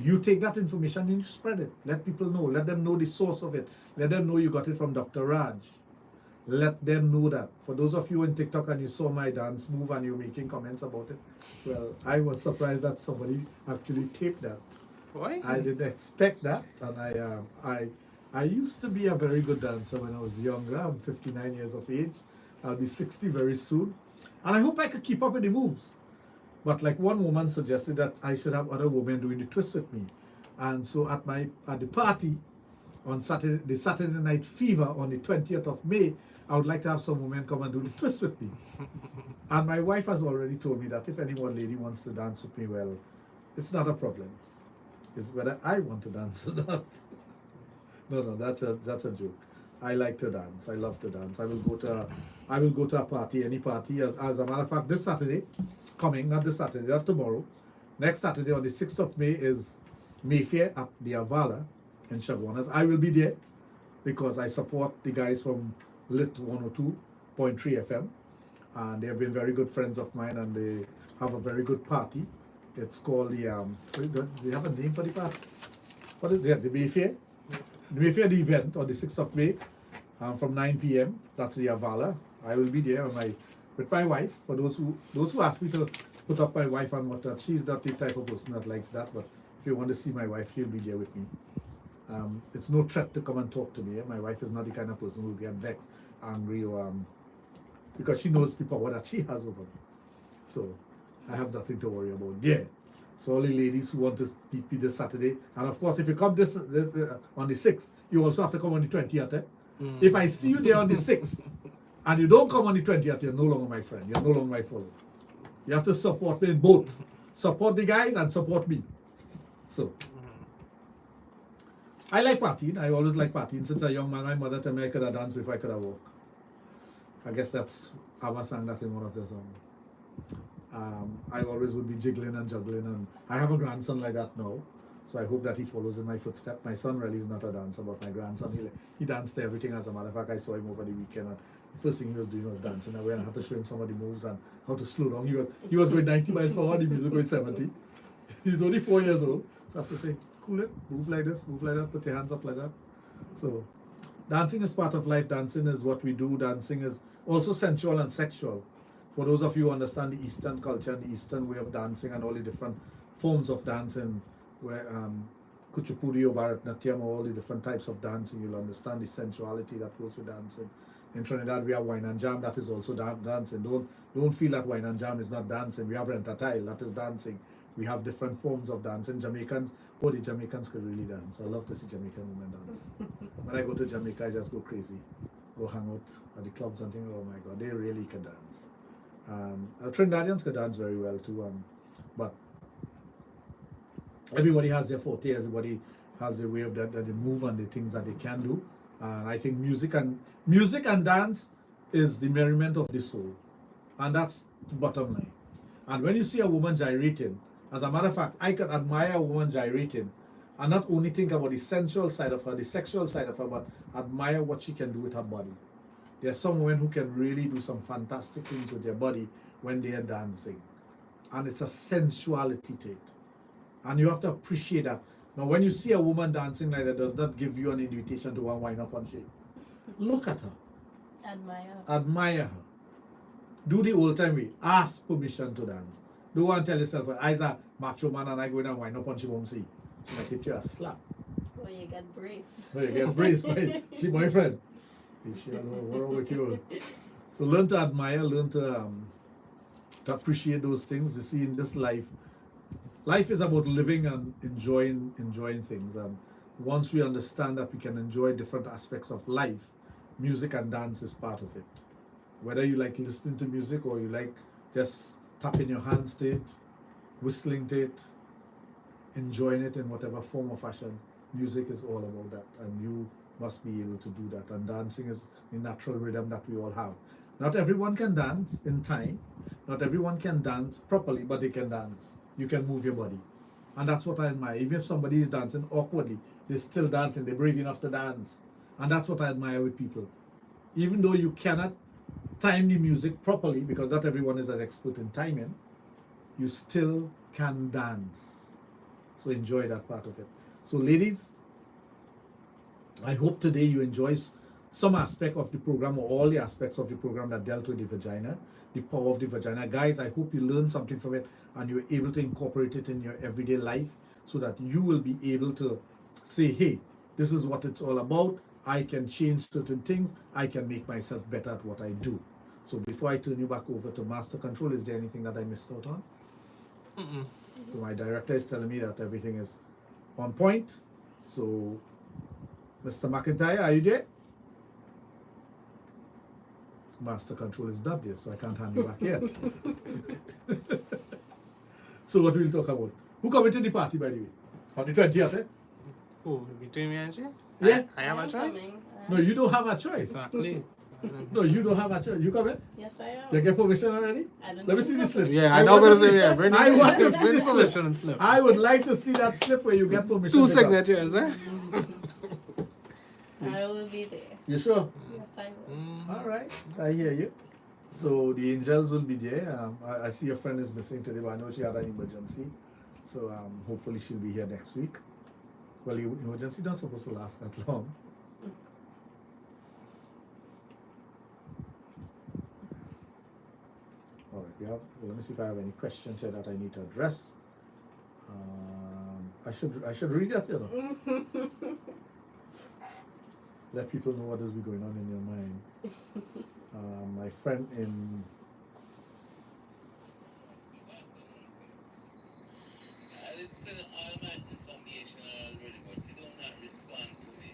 You take that information and you spread it. Let people know. Let them know the source of it. Let them know you got it from Dr. Raj. Let them know that. For those of you on TikTok and you saw my dance move and you're making comments about it, well, I was surprised that somebody actually taped that. Why? I didn't expect that, and I used to be a very good dancer when I was younger. I'm 59 years of age. I'll be 60 very soon, and I hope I could keep up with the moves. But like one woman suggested that I should have other women doing the twist with me, and so at the party on Saturday, the Saturday Night Fever on the 20th of May, I would like to have some women come and do the twist with me. And my wife has already told me that if any one lady wants to dance with me, well, it's not a problem. It's whether I want to dance or not. No, that's a joke. I like to dance. I love to dance. I will go to a party, any party. As a matter of fact, this Saturday, not this Saturday, not tomorrow. Next Saturday on the 6th of May is Mayfair at the Avala in Chaguanas. I will be there because I support the guys from Lit 102.3 FM, and they have been very good friends of mine, and they have a very good party. It's called the do they have a name for the party? What is it? The Mayfair? The Mayfair, the event on the 6th of May from 9 p.m. That's the Avala. I will be there with my wife. For those who ask me to put up my wife and whatnot, she's not the type of person that likes that. But if you want to see my wife, she'll be there with me. It's no threat to come and talk to me. My wife is not the kind of person who will get vexed, angry, or because she knows the power that she has over me. So I have nothing to worry about there. So all the ladies who want to meet me this Saturday, and of course if you come this on the 6th, you also have to come on the 20th. Eh? If I see you there on the 6th and you don't come on the 20th, you're no longer my friend. You're no longer my follower. You have to support me both. Support the guys and support me. So I like partying. I always like partying. Since a young man, my mother told me I could have danced before I could have walked. I guess that's Ava sang that in one of the songs. I always would be jiggling and juggling, and I have a grandson like that now, so I hope that he follows in my footsteps. My son really is not a dancer, but my grandson, he danced to everything. As a matter of fact, I saw him over the weekend, and the first thing he was doing was dancing away, and I had to show him some of the moves and how to slow down. He was going 90 miles per hour, the music going 70. He's only 4 years old, so I have to say, cool it, move like this, move like that, put your hands up like that. So dancing is part of life. Dancing is what we do. Dancing is also sensual and sexual. For those of you who understand the Eastern culture and the Eastern way of dancing and all the different forms of dancing, where Kuchipudi or Bharatnatyam, all the different types of dancing, you'll understand the sensuality that goes with dancing. In Trinidad, we have wine and jam, that is also dancing. Don't feel that wine and jam is not dancing. We have rentatile, that is dancing. We have different forms of dancing. Jamaicans, the Jamaicans could really dance. I love to see Jamaican women dance. When I go to Jamaica, I just go crazy. Go hang out at the clubs and think, oh my God, they really can dance. Trinidadians can dance very well too, but everybody has their forte, everybody has their way of that they move and the things that they can do. And I think music and dance is the merriment of the soul, and that's the bottom line. And when you see a woman gyrating, as a matter of fact, I can admire a woman gyrating and not only think about the sensual side of her, the sexual side of her, but admire what she can do with her body. There are some women who can really do some fantastic things with their body when they are dancing. And it's a sensuality to it. And you have to appreciate that. Now, when you see a woman dancing like that, does not give you an invitation to wind up and shake. Look at her. Admire her. Do the old time way. Ask permission to dance. Don't want to tell yourself, I'm a macho man and I go in and wind up and she won't see. She might hit you a slap. Or you get braced. She boyfriend. What's wrong with you? So learn to admire, learn to appreciate those things. You see, in this life is about living and enjoying things. once we understand that we can enjoy different aspects of life, music and dance is part of it. Whether you like listening to music or you like just tapping your hands to it, whistling to it, enjoying it in whatever form or fashion, music is all about that, and you must be able to do that. And dancing is the natural rhythm that we all have. Not everyone can dance in time, not everyone can dance properly, but they can dance. You can move your body. And that's what I admire. Even if somebody is dancing awkwardly, they're still dancing, they're brave enough to dance. And that's what I admire with people. Even though you cannot time the music properly, because not everyone is an expert in timing, you still can dance. So enjoy that part of it. So ladies, I hope today you enjoy some aspect of the program or all the aspects of the program that dealt with the vagina, the power of the vagina. Guys, I hope you learned something from it and you're able to incorporate it in your everyday life so that you will be able to say, hey, this is what it's all about. I can change certain things. I can make myself better at what I do. So before I turn you back over to Master Control, is there anything that I missed out on? Mm-mm. So my director is telling me that everything is on point. So, Mr. McIntyre, are you there? Master Control is not there, so I can't hand you back yet. So what we'll talk about? Who coming to the party, by the way? On the 20th, eh? Oh, between me and you? Yeah. I have a am choice. coming. No, you don't have a choice. Exactly. No, you don't have a choice. You coming? Yes, I am. You get permission already? I don't Let me know see who the slip. Yeah, I I know want gonna to say see- yeah. Bring I want to see bring the slip. permission and slip. I would like to see that slip where you get permission. Two to come. signatures, eh? I will be there. You sure? Yes, I will. All right, I hear you. So the angels will be there. I see your friend is missing today, but I know she had an emergency. So hopefully she'll be here next week. Well, the emergency not supposed to last that long. All right, well, let me see if I have any questions here that I need to address. I should read that, you know. Let people know what is going on in your mind. My friend in I listen all my information already, but he don't not respond to me.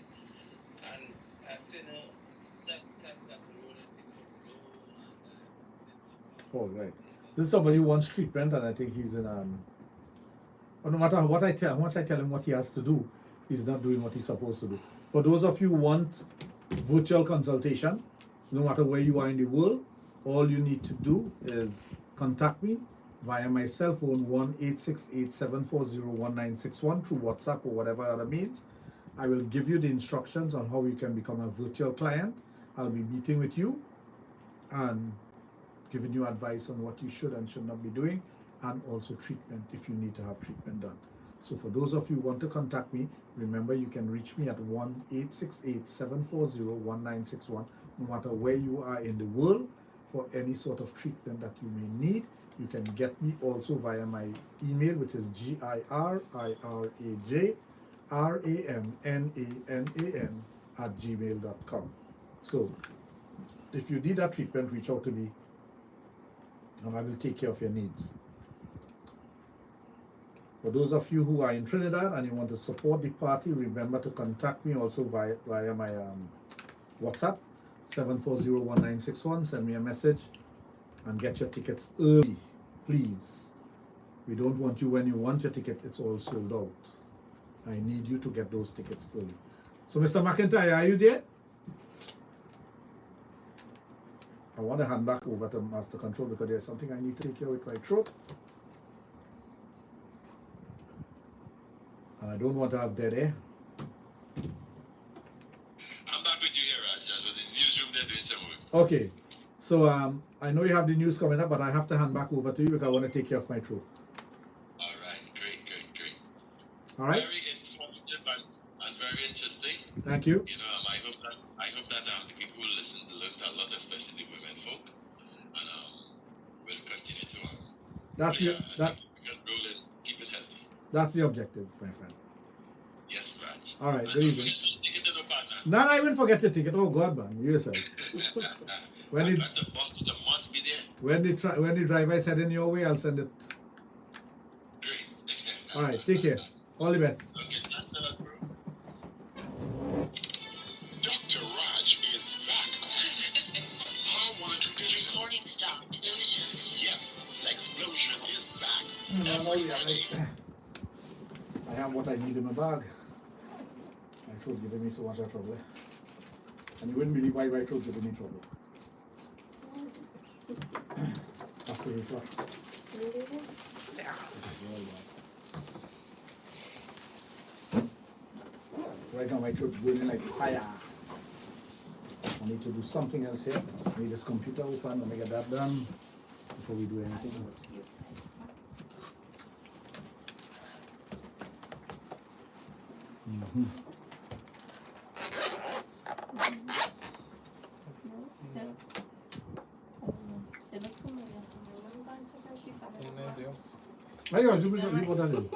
And I said, no, that testosterone is low. oh right, this is somebody who wants treatment, and I think he's in well, no matter what I tell, once I tell him what he has to do, he's not doing what he's supposed to do. For those of you who want virtual consultation, no matter where you are in the world, all you need to do is contact me via my cell phone 1-868-740-1961 through WhatsApp or whatever other means. I will give you the instructions on how you can become a virtual client. I'll be meeting with you and giving you advice on what you should and should not be doing, and also treatment if you need to have treatment done. So for those of you who want to contact me, remember you can reach me at 1-868-740-1961, no matter where you are in the world, for any sort of treatment that you may need. You can get me also via my email, which is girirajaramnannan@gmail.com. So if you need that treatment, reach out to me and I will take care of your needs. For those of you who are in Trinidad and you want to support the party, remember to contact me also via my WhatsApp, 740-1961. Send me a message and get your tickets early, please. We don't want you when you want your ticket, it's all sold out. I need you to get those tickets early. So Mr. McIntyre, are you there? I want to hand back over to Master Control because there's something I need to take care with my throat. And I don't want to have dead air. I'm back with you here, Raj. I was in the newsroom there doing some work. Okay, so I know you have the news coming up, but I have to hand back over to you because I want to take care of my throat. All right, great. All right? Very informative and very interesting. Thank you. You know, I hope that the people who listen learned a lot, especially the women folk, and will continue to. That's yeah, that. we can roll it, keep it healthy. That's the objective, my friend. Yes, Raj. All right, And good don't evening. forget to take it to the partner. Now I even forget your ticket. Oh God, man, you yourself. When it the must be there. when the driver is heading your way, I'll send it. Great. All right, take care. All the best. Okay, that's bro. I have what I need in my bag. My throat giving me so much of trouble. And you wouldn't believe why my throat giving me trouble. That's the reflux. Right now my throat's burning like fire. I need to do something else here. I need this computer open. Let me get that done before we do anything. Mm-hmm. Aí, ó, Júlio, vou botar ali.